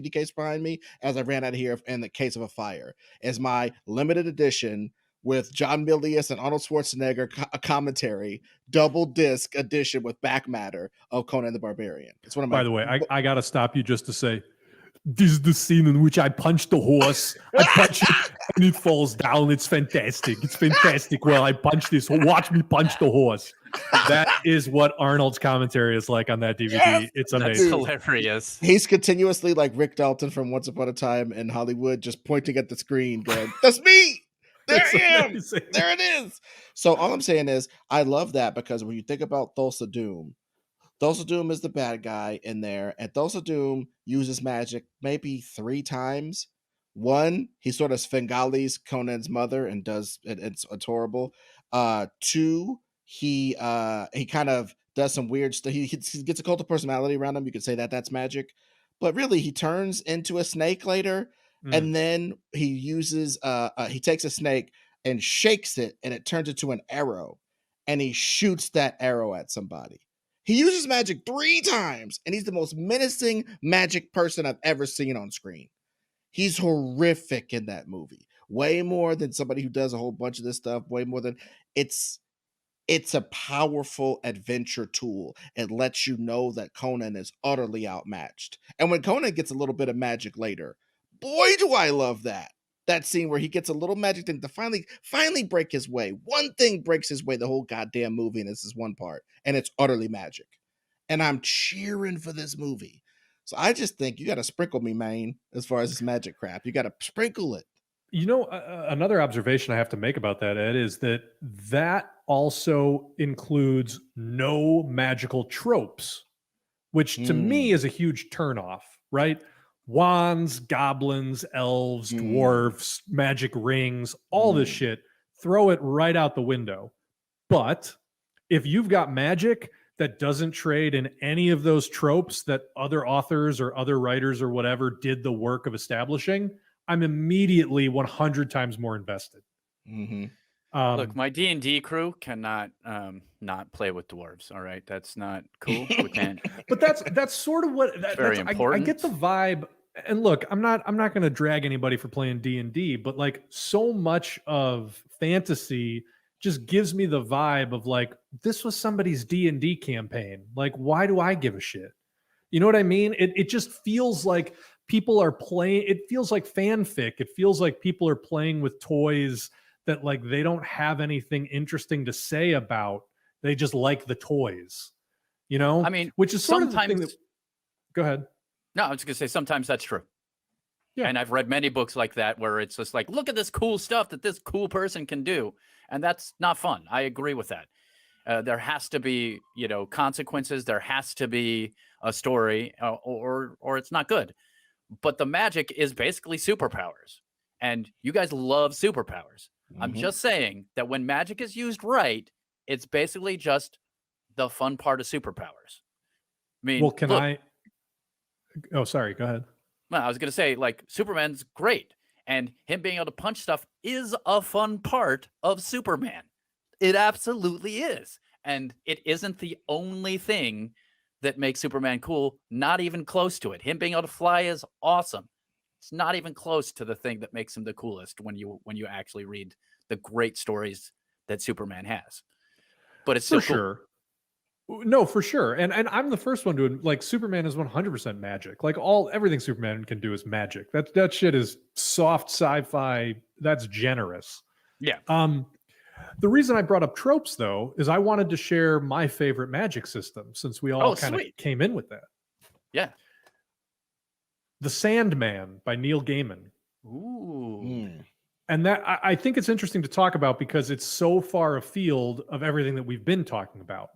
case behind me as I ran out of here in the case of a fire. Is my limited edition with John Milius and Arnold Schwarzenegger a commentary, double disc edition with back matter of Conan the Barbarian. It's one of By my the way, I got to stop you just to say this is the scene in which I punch the horse. I punch it and it falls down. It's fantastic. It's fantastic. Well, I punch this. Watch me punch the horse. That is what Arnold's commentary is like on that yes, DVD. It's That's amazing. dude. hilarious. He's continuously like Rick Dalton from Once Upon a Time in Hollywood, just pointing at the screen, going, "That's me. There It's I am. amazing. There it is." So all I'm saying is, I love that because when you think about Thulsa Doom, Thulsa Doom is the bad guy in there, and Thulsa Doom uses magic maybe 3 times. One, he sort of Svengali's Conan's mother and does it's horrible. Two, he kind of does some weird stuff. He gets a cult of personality around him. You could say that that's magic, but really he turns into a snake later, Mm. and then he takes a snake and shakes it, and it turns into an arrow, and he shoots that arrow at somebody. He uses magic 3 times, and he's the most menacing magic person I've ever seen on screen. He's horrific in that movie. Way more than somebody who does a whole bunch of this stuff. Way more than it's it's a powerful adventure tool. It lets you know that Conan is utterly outmatched. And when Conan gets a little bit of magic later, boy, do I love that. That scene where he gets a little magic thing to finally break his way. One thing breaks his way the whole goddamn movie, and this is one part, and it's utterly magic. And I'm cheering for this movie. So I just think you got to sprinkle me, man, as far as this magic crap. You got to sprinkle it. You know, another observation I have to make about that, Ed, is that also includes no magical tropes, which to me is a huge turnoff, right? Wands, goblins, elves, dwarfs, magic rings, all this shit, throw it right out the window. But if you've got magic that doesn't trade in any of those tropes that other authors or other writers or whatever did the work of establishing, I'm immediately 100 times more invested. Look, my D&D crew cannot not play with dwarves. All right, that's not cool. We can't. But that's sort of what Very I important. get the vibe. And look, I'm not going to drag anybody for playing D&D, but like so much of fantasy just gives me the vibe of like, this was somebody's D&D campaign. Like, why do I give a shit? You know what I mean? It just feels like people are playing. It feels like fanfic. It feels like people are playing with toys that like they don't have anything interesting to say about. They just like the toys, you know? I mean, which is sort of the thing that. Go ahead. No, I was going to say sometimes that's true. Yeah. And I've read many books like that where it's just like, look at this cool stuff that this cool person can do. And that's not fun. I agree with that. There has to be, consequences. There has to be a story or it's not good. But the magic is basically superpowers. And you guys love superpowers. I'm just saying that when magic is used right, it's basically just the fun part of superpowers. I mean, well, Oh, sorry. Go ahead. Well, I was going to say, like, Superman's great. And him being able to punch stuff is a fun part of Superman. It absolutely is. And it isn't the only thing that makes Superman cool, not even close to it. Him being able to fly is awesome. It's not even close to the thing that makes him the coolest when you actually read the great stories that Superman has. But it's still for sure. Cool. No, for sure. And I'm the first one to like Superman is 100% magic. Like everything Superman can do is magic. That shit is soft sci-fi. That's generous. Yeah. The reason I brought up tropes though is I wanted to share my favorite magic system since we all kind of came in with that. Yeah. The Sandman by Neil Gaiman. Ooh. And that I think it's interesting to talk about because it's so far afield of everything that we've been talking about.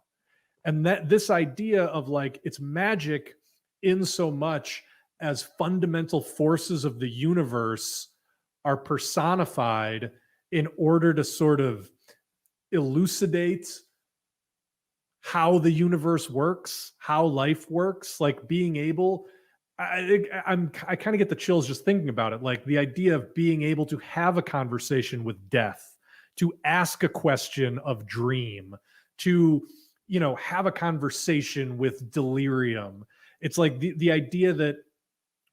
And that this idea of like it's magic in so much as fundamental forces of the universe are personified in order to sort of elucidate how the universe works, how life works, like being able. I kind of get the chills just thinking about it. Like the idea of being able to have a conversation with death, to ask a question of dream, to have a conversation with delirium. It's like the idea that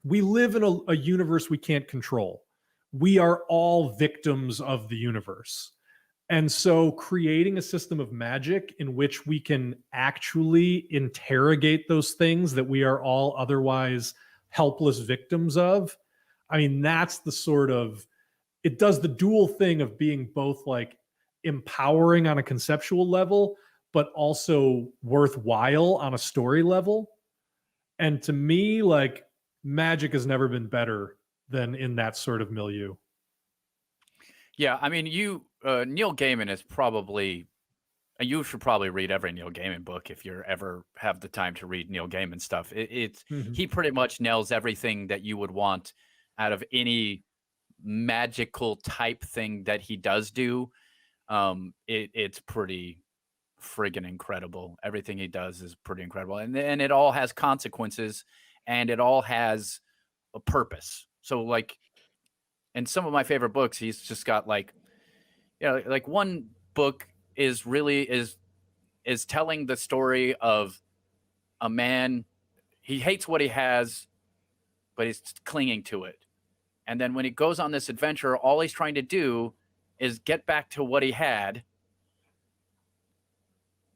we live in a universe we can't control. We are all victims of the universe. And so creating a system of magic in which we can actually interrogate those things that we are all otherwise helpless victims of. I mean, that's the sort of, it does the dual thing of being both like empowering on a conceptual level, but also worthwhile on a story level. And to me, like magic has never been better than in that sort of milieu. Yeah, I mean, Neil Gaiman is probably, you should probably read every Neil Gaiman book if you ever have the time to read Neil Gaiman stuff. He pretty much nails everything that you would want out of any magical type thing that he does do. It's pretty friggin' incredible. Everything he does is pretty incredible, and it all has consequences, and it all has a purpose. So like in some of my favorite books, he's just got like one book is telling the story of a man. He hates what he has, but he's clinging to it. And then when he goes on this adventure, all he's trying to do is get back to what he had,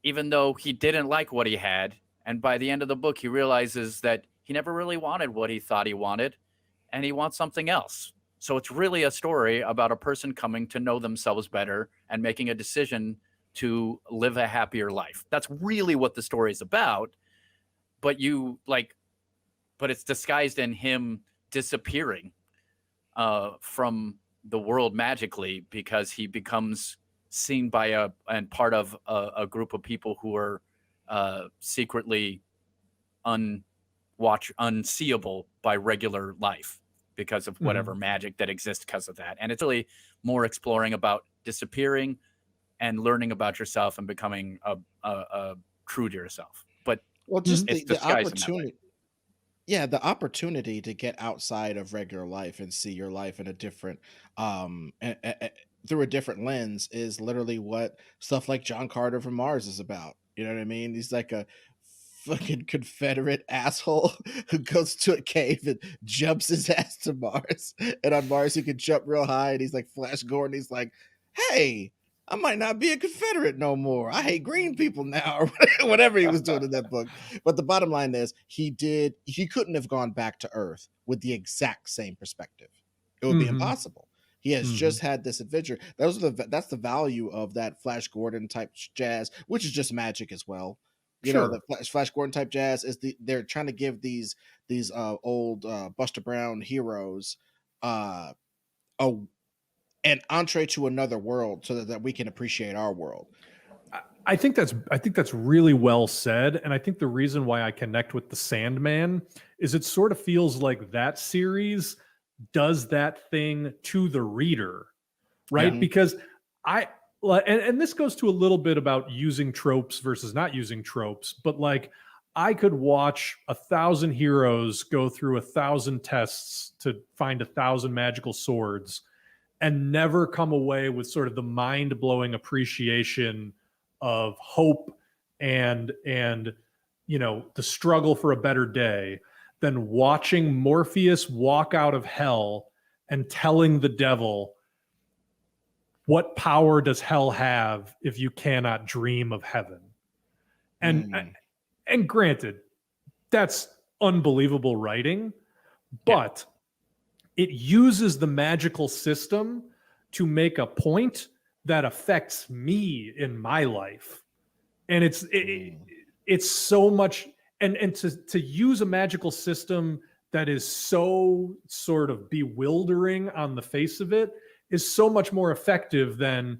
even though he didn't like what he had. And by the end of the book, he realizes that he never really wanted what he thought he wanted, and he wants something else. So it's really a story about a person coming to know themselves better and making a decision to live a happier life. That's really what the story is about. But it's disguised in him disappearing from the world magically because he becomes seen by and part of a group of people who are secretly unseeable by regular life because of whatever magic that exists because of that. And it's really more exploring about disappearing and learning about yourself and becoming a true to yourself. But Well, just it's the disguised in that way. opportunity. Yeah, the opportunity to get outside of regular life and see your life in a different through a different lens is literally what stuff like John Carter from Mars is about. You know what I mean? He's like a fucking Confederate asshole who goes to a cave and jumps his ass to Mars. And on Mars he can jump real high and he's like Flash Gordon. He's like, hey, I might not be a Confederate no more. I hate green people now, or whatever he was doing in that book. But the bottom line is he couldn't have gone back to Earth with the exact same perspective. It would be impossible. He has just had this adventure. That's the value of that Flash Gordon type jazz, which is just magic as well. You know, the Flash Gordon type jazz is they're trying to give these old Buster Brown heroes a an entree to another world so that we can appreciate our world. I think that's really well said. And I think the reason why I connect with the Sandman is it sort of feels like that series does that thing to the reader, right? Yeah. Because and this goes to a little bit about using tropes versus not using tropes, but like I could watch 1,000 heroes go through 1,000 tests to find 1,000 magical swords and never come away with sort of the mind-blowing appreciation of hope and you know, the struggle for a better day than watching Morpheus walk out of hell and telling the devil, what power does hell have if you cannot dream of heaven? And granted, that's unbelievable writing, but it uses the magical system to make a point that affects me in my life. And it's so much, and to use a magical system that is so sort of bewildering on the face of it is so much more effective than,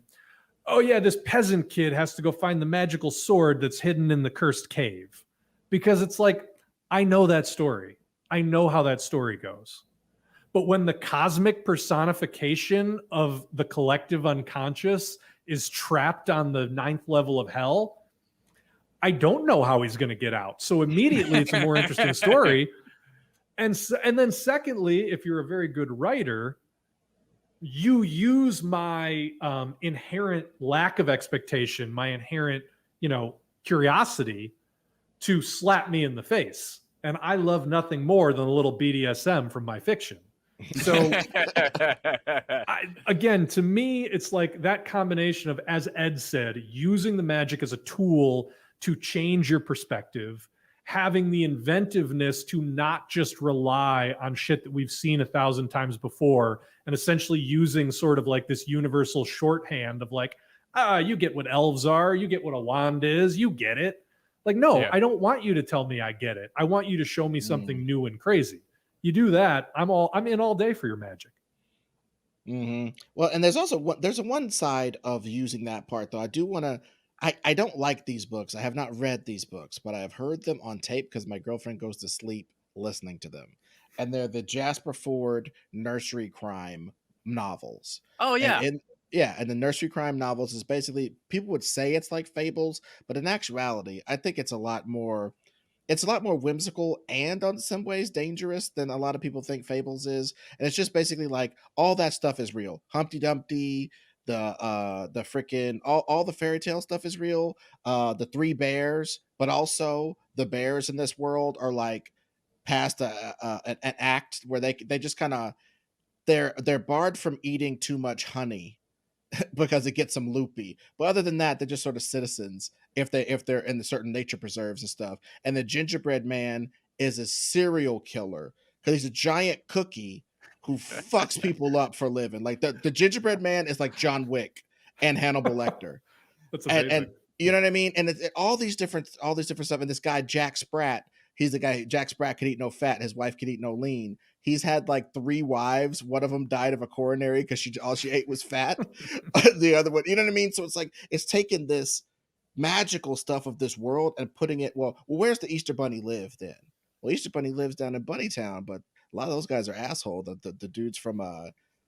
oh yeah, this peasant kid has to go find the magical sword that's hidden in the cursed cave. Because it's like, I know that story. I know how that story goes. But when the cosmic personification of the collective unconscious is trapped on the 9th level of hell, I don't know how he's going to get out. So immediately it's a more interesting story. And then secondly, if you're a very good writer, you use my inherent lack of expectation, my inherent, curiosity to slap me in the face. And I love nothing more than a little BDSM from my fiction. So again, to me, it's like that combination of, as Ed said, using the magic as a tool to change your perspective, having the inventiveness to not just rely on shit that we've seen 1,000 times before, and essentially using sort of like this universal shorthand of like, you get what elves are, you get what a wand is, you get it. Like, no, I don't want you to tell me I get it. I want you to show me something new and crazy. You do that, I'm in all day for your magic. Well, and there's also one side of using that part though. I do want to. I don't like these books. I have not read these books, but I have heard them on tape because my girlfriend goes to sleep listening to them, and they're the Jasper Fforde nursery crime novels. Oh yeah. And the nursery crime novels is basically, people would say it's like fables, but in actuality, I think it's a lot more whimsical and in some ways dangerous than a lot of people think fables is. And it's just basically like all that stuff is real. Humpty Dumpty, the freaking all the fairy tale stuff is real. The three bears, but also the bears in this world are like past an act where they just kind of, they're barred from eating too much honey because it gets them loopy. But other than that, they're just sort of citizens if they're in the certain nature preserves and stuff. And the gingerbread man is a serial killer because he's a giant cookie who fucks people up for a living. Like the gingerbread man is like John Wick and Hannibal Lecter. That's amazing. And you know what I mean? And all these different stuff. And this guy Jack Sprat, He's the guy. Jack Sprat could eat no fat. His wife could eat no lean. He's had like 3 wives. One of them died of a coronary because all she ate was fat. The other one, you know what I mean? So it's like it's taking this magical stuff of this world and putting it. Well, where's the Easter Bunny live then? Well, Easter Bunny lives down in Bunnytown, but a lot of those guys are asshole. The dudes from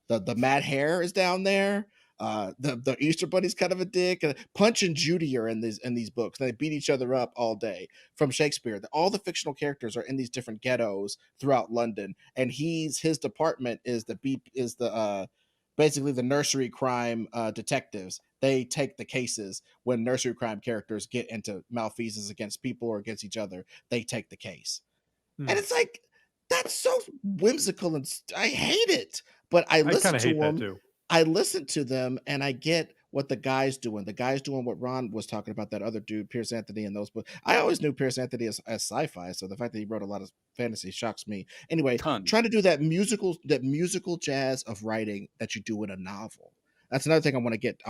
the Mad Hare is down there. The Easter Bunny's kind of a dick. Punch and Judy are in these books. They beat each other up all day from Shakespeare. All the fictional characters are in these different ghettos throughout London, and his department is basically the nursery crime detectives. They take the cases when nursery crime characters get into malfeasance against people or against each other. They take the case, and it's like that's so whimsical, and I hate it. But I listen to them. Too. I listen to them, and I get what the guy's doing. The guy's doing what Ron was talking about, that other dude, Pierce Anthony, in those books. I always knew Pierce Anthony as sci-fi, so the fact that he wrote a lot of fantasy shocks me. Anyway, Tons. trying to do that musical jazz of writing that you do in a novel. That's another thing I want to get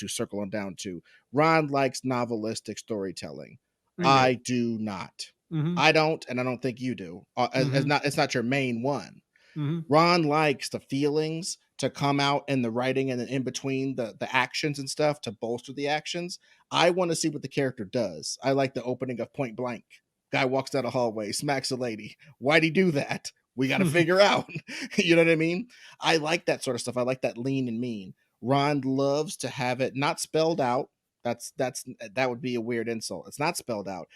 circle on down to. Ron likes novelistic storytelling. Mm-hmm. I do not. Mm-hmm. I don't, and I don't think you do. It's not your main one. Mm-hmm. Ron likes the feelings to come out in the writing and then in between the actions and stuff to bolster the actions. I want to see what the character does. I like the opening of Point Blank. Guy walks down a hallway, smacks a lady. Why'd he do that? We got to figure out. You know what I mean? I like that sort of stuff. I like that lean and mean. Ron loves to have it not spelled out. That would be a weird insult. It's not spelled out.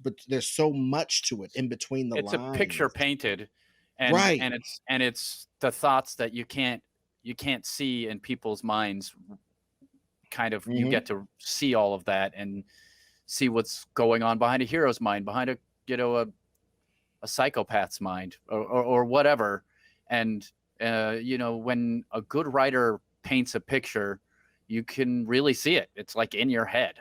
But there's so much to it in between the lines. It's a picture painted, and right. and it's the thoughts that you can't see in people's minds. Kind of, you get to see all of that and see what's going on behind a hero's mind, behind a psychopath's mind, or whatever. And when a good writer paints a picture, you can really see it. It's like in your head.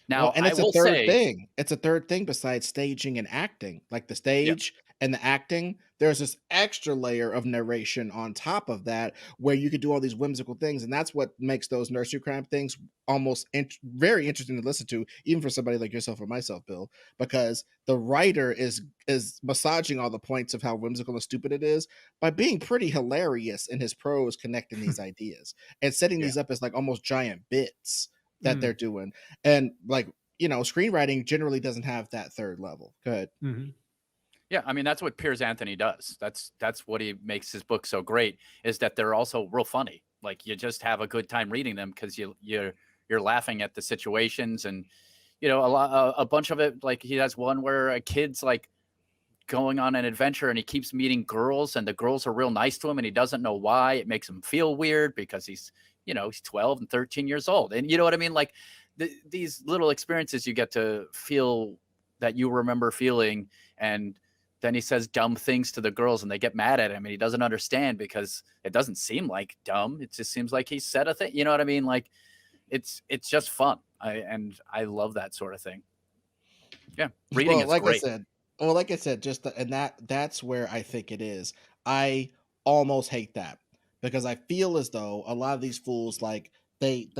Now, and it's a third thing. It's a third thing besides staging and acting. Like the stage and the acting, there's this extra layer of narration on top of that where you could do all these whimsical things. And that's what makes those nursery crime things almost very interesting to listen to, even for somebody like yourself or myself, Bill, because the writer is massaging all the points of how whimsical and stupid it is by being pretty hilarious in his prose, connecting these ideas and setting these up as like almost giant bits that they're doing. And like, screenwriting generally doesn't have that third level. Go ahead. Mm-hmm. Yeah, I mean, that's what Piers Anthony does. That's what he makes his book so great, is that they're also real funny. Like, you just have a good time reading them because you're laughing at the situations, and a bunch of it. Like, he has one where a kid's like going on an adventure and he keeps meeting girls, and the girls are real nice to him, and he doesn't know why. It makes him feel weird because he's 12 and 13 years old, and you know what I mean. Like these little experiences you get to feel that you remember feeling, and then he says dumb things to the girls and they get mad at him, and he doesn't understand because it doesn't seem like dumb. It just seems like he said a thing. You know what I mean? Like it's just fun. I love that sort of thing. Yeah. Reading is great. Like I said, that's where I think it is. I almost hate that because I feel as though a lot of these fools, like they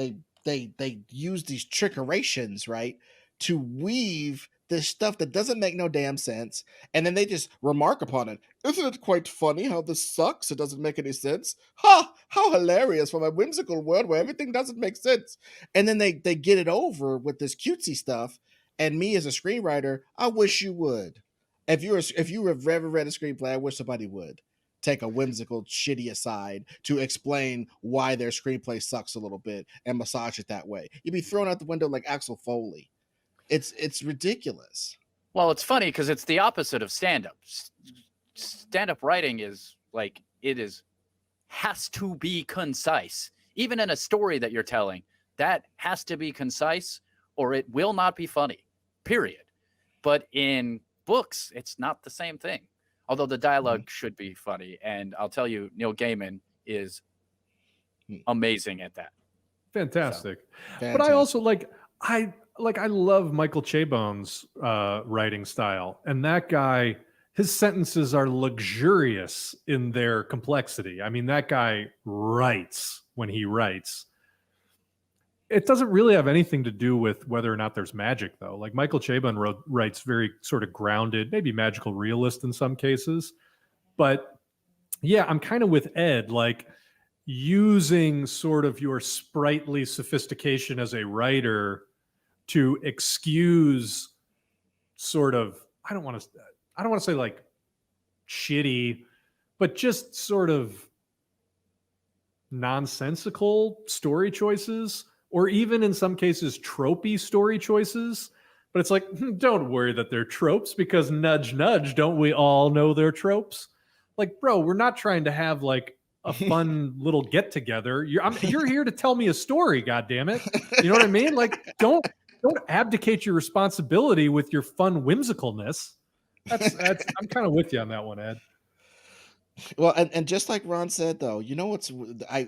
use these trickerations, right, to weave this stuff that doesn't make no damn sense, and then they just remark upon it. Isn't it quite funny how this sucks? It doesn't make any sense. Ha! How hilarious from a whimsical world where everything doesn't make sense. And then they get it over with this cutesy stuff. And me as a screenwriter, I wish you would. If you have ever read a screenplay, I wish somebody would take a whimsical, shitty aside to explain why their screenplay sucks a little bit and massage it that way. You'd be thrown out the window like Axel Foley. It's ridiculous. Well, it's funny because it's the opposite of stand-up. Stand-up writing is like, has to be concise. Even in a story that you're telling, that has to be concise or it will not be funny, period. But in books, it's not the same thing. Although the dialogue should be funny. And I'll tell you, Neil Gaiman is amazing at that. Fantastic. But I also I love Michael Chabon's writing style, and that guy, his sentences are luxurious in their complexity. I mean, that guy writes when he writes. it doesn't really have anything to do with whether or not there's magic, though. Like Michael Chabon writes very sort of grounded, maybe magical realist in some cases. But yeah, I'm kind of with Ed, like using sort of your sprightly sophistication as a writer to excuse sort of, I don't want to say like shitty, but just sort of nonsensical story choices, or even in some cases tropey story choices. But it's like, don't worry that they're tropes, because nudge nudge, don't we all know they're tropes? Like, bro, we're not trying to have like a fun little get together. You're here to tell me a story, god damn it. You know what I mean? Like, don't abdicate your responsibility with your fun whimsicalness. That's I'm kind of with you on that one, Ed. Well, and just like Ron said, though, you know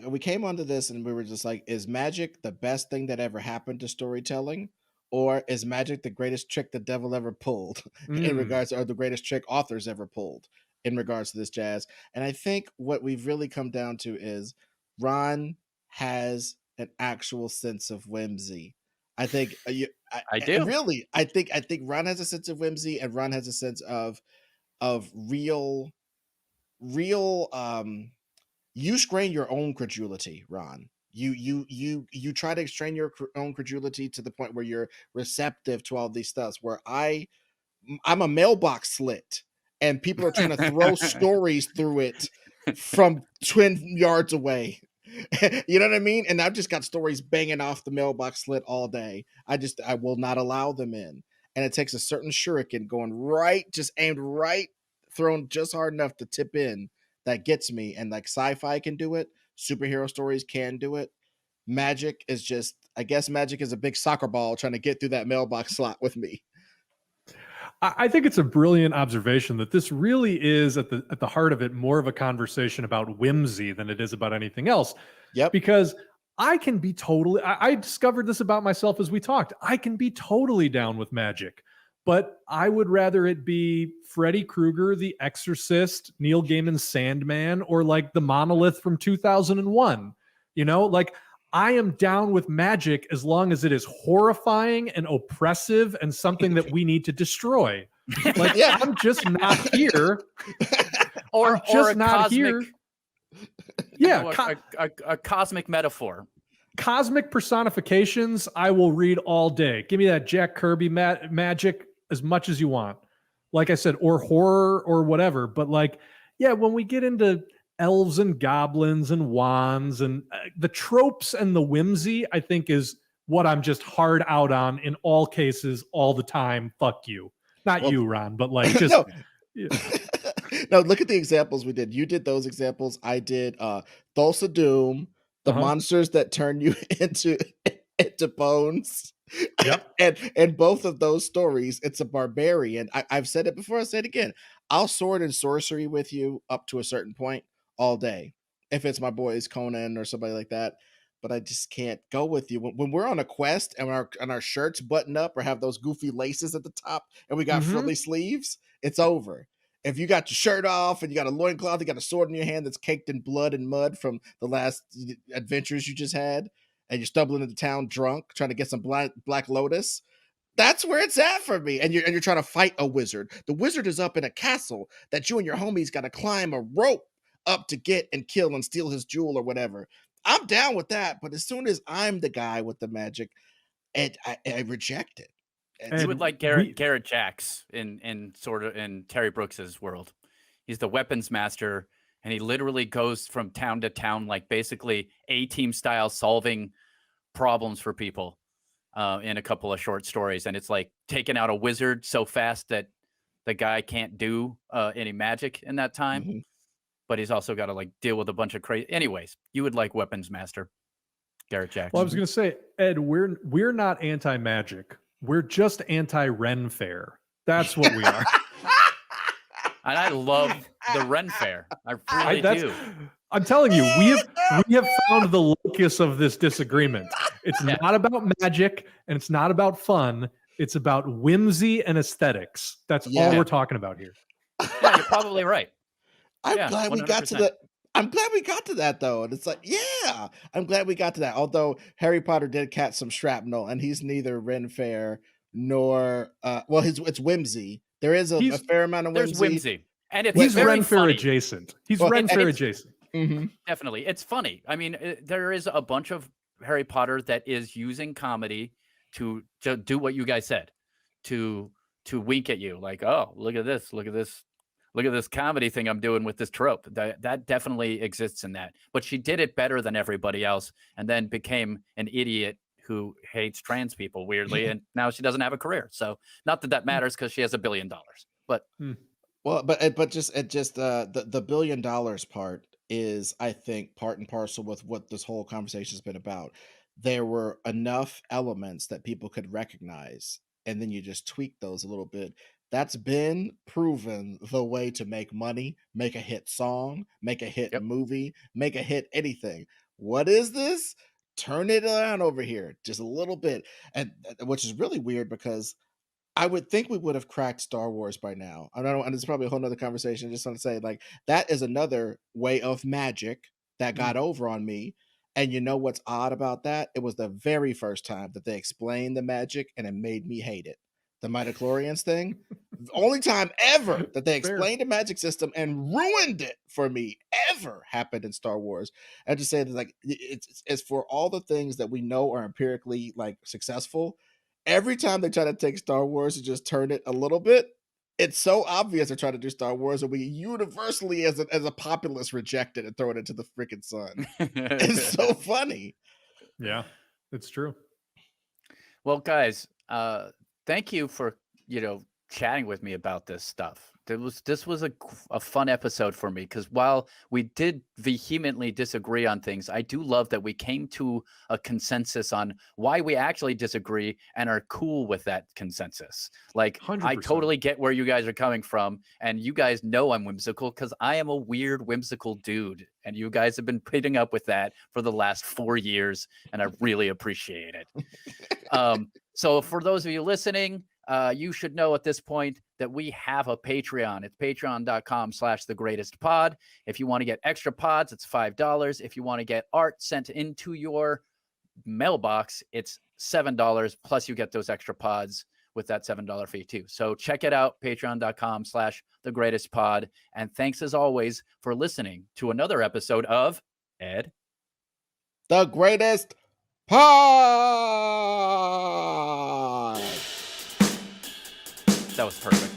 we came onto this and we were just like, is magic the best thing that ever happened to storytelling, or is magic the greatest trick the devil ever pulled in regards, or the greatest trick authors ever pulled in regards to this jazz? And I think what we've really come down to is Ron has an actual sense of whimsy. I think I do. Really, I think Ron has a sense of whimsy, and Ron has a sense of real you strain your own credulity, Ron. You try to strain your own credulity to the point where you're receptive to all these stuffs, where I'm a mailbox slit and people are trying to throw stories through it from 20 yards away. You know what I mean? And I've just got stories banging off the mailbox slit all day. I will not allow them in. And it takes a certain shuriken going right, just aimed right, thrown just hard enough to tip in, that gets me. And like sci-fi can do it, superhero stories can do it. Magic is just, I guess magic is a big soccer ball trying to get through that mailbox slot with me. I think it's a brilliant observation that this really is at the heart of it more of a conversation about whimsy than it is about anything else. Yep. Because I can be totally, I discovered this about myself as we talked. I can be totally down with magic, but I would rather it be Freddy Krueger, The Exorcist, Neil Gaiman's Sandman, or like the Monolith from 2001. You know, like, I am down with magic as long as it is horrifying and oppressive and something that we need to destroy. Like, yeah. I'm just not here. Or just not cosmic, here. Yeah, a cosmic metaphor. Cosmic personifications, I will read all day. Give me that Jack Kirby magic as much as you want. Like I said, or horror or whatever. But like, yeah, when we get into elves and goblins and wands and the tropes and the whimsy, I think is what I'm just hard out on in all cases, all the time. Fuck you. Not you, Ron, but like just... No. Yeah. No, look at the examples we did. You did those examples. I did Thulsa Doom, the monsters that turn you into bones. Yep. And both of those stories, it's a barbarian. I've said it before, I'll say it again. I'll sword and sorcery with you up to a certain point all day, if it's my boys Conan or somebody like that. But I just can't go with you when we're on a quest and our shirts button up or have those goofy laces at the top and we got frilly sleeves. It's over. If you got your shirt off and you got a loincloth, you got a sword in your hand that's caked in blood and mud from the last adventures you just had, and you're stumbling into town drunk trying to get some Black Lotus, that's where it's at for me. And you're trying to fight a wizard. The wizard is up in a castle that you and your homies got to climb a rope up to get and kill and steal his jewel or whatever. I'm down with that, but as soon as I'm the guy with the magic, I reject it. You would like Garrett Jacks in Terry Brooks's world. He's the weapons master, and he literally goes from town to town, like basically A-Team style, solving problems for people in a couple of short stories. And it's like taking out a wizard so fast that the guy can't do any magic in that time. But he's also got to like deal with a bunch of crazy. Anyways, you would like weapons master, Garrett Jackson. Well, I was going to say, Ed, we're not anti-magic. We're just anti-Ren Fair. That's what we are. And I love the Ren Fair. I really do. I'm telling you, we have found the locus of this disagreement. It's not about magic and it's not about fun. It's about whimsy and aesthetics. That's all we're talking about here. Yeah, you're probably right. I'm glad 100%. I'm glad we got to that though, and it's like, yeah, I'm glad we got to that. Although Harry Potter did catch some shrapnel, and he's neither Ren Fair nor well, it's whimsy. There is a He's fair amount of There's whimsy. whimsy, and it's he's very Ren Fair funny. adjacent. He's Well, Ren and Fair it's- adjacent. Mhm. Definitely, it's funny. I mean, there is a bunch of Harry Potter that is using comedy to do what you guys said, to wink at you, like, oh, look at this, look at this, look at this comedy thing I'm doing with this trope. That definitely exists in that. But she did it better than everybody else, and then became an idiot who hates trans people weirdly, and now she doesn't have a career. So not that matters because she has $1 billion. But Well, but the $1 billion part is, I think, part and parcel with what this whole conversation has been about. There were enough elements that people could recognize, and then you just tweak those a little bit. That's been proven the way to make money, make a hit song, make a hit Yep. movie, make a hit anything. What is this? Turn it around over here just a little bit, and which is really weird because I would think we would have cracked Star Wars by now. I don't know, and it's probably a whole nother conversation. I just want to say, like, that is another way of magic that got over on me. And you know what's odd about that? It was the very first time that they explained the magic, and it made me hate it. The midichlorians thing, the only time ever that they Fair. explained the magic system and ruined it for me ever happened in Star Wars. I just say that, like, it's for all the things that we know are empirically like successful. Every time they try to take Star Wars and just turn it a little bit, it's so obvious they're trying to do Star Wars, and we universally, as a populace, reject it and throw it into the freaking sun. It's so funny. Yeah, it's true. Well, guys, thank you for chatting with me about this stuff. This was a fun episode for me because while we did vehemently disagree on things, I do love that we came to a consensus on why we actually disagree and are cool with that consensus. Like, 100%. I totally get where you guys are coming from, and you guys know I'm whimsical because I am a weird, whimsical dude, and you guys have been putting up with that for the last 4 years, and I really appreciate it. So for those of you listening, you should know at this point that we have a Patreon. It's patreon.com/thegreatestpod. If you want to get extra pods, it's $5. If you want to get art sent into your mailbox, it's $7. Plus you get those extra pods with that $7 fee too. So check it out, patreon.com/thegreatestpod. And thanks as always for listening to another episode of Ed, The Greatest Pod. that was perfect.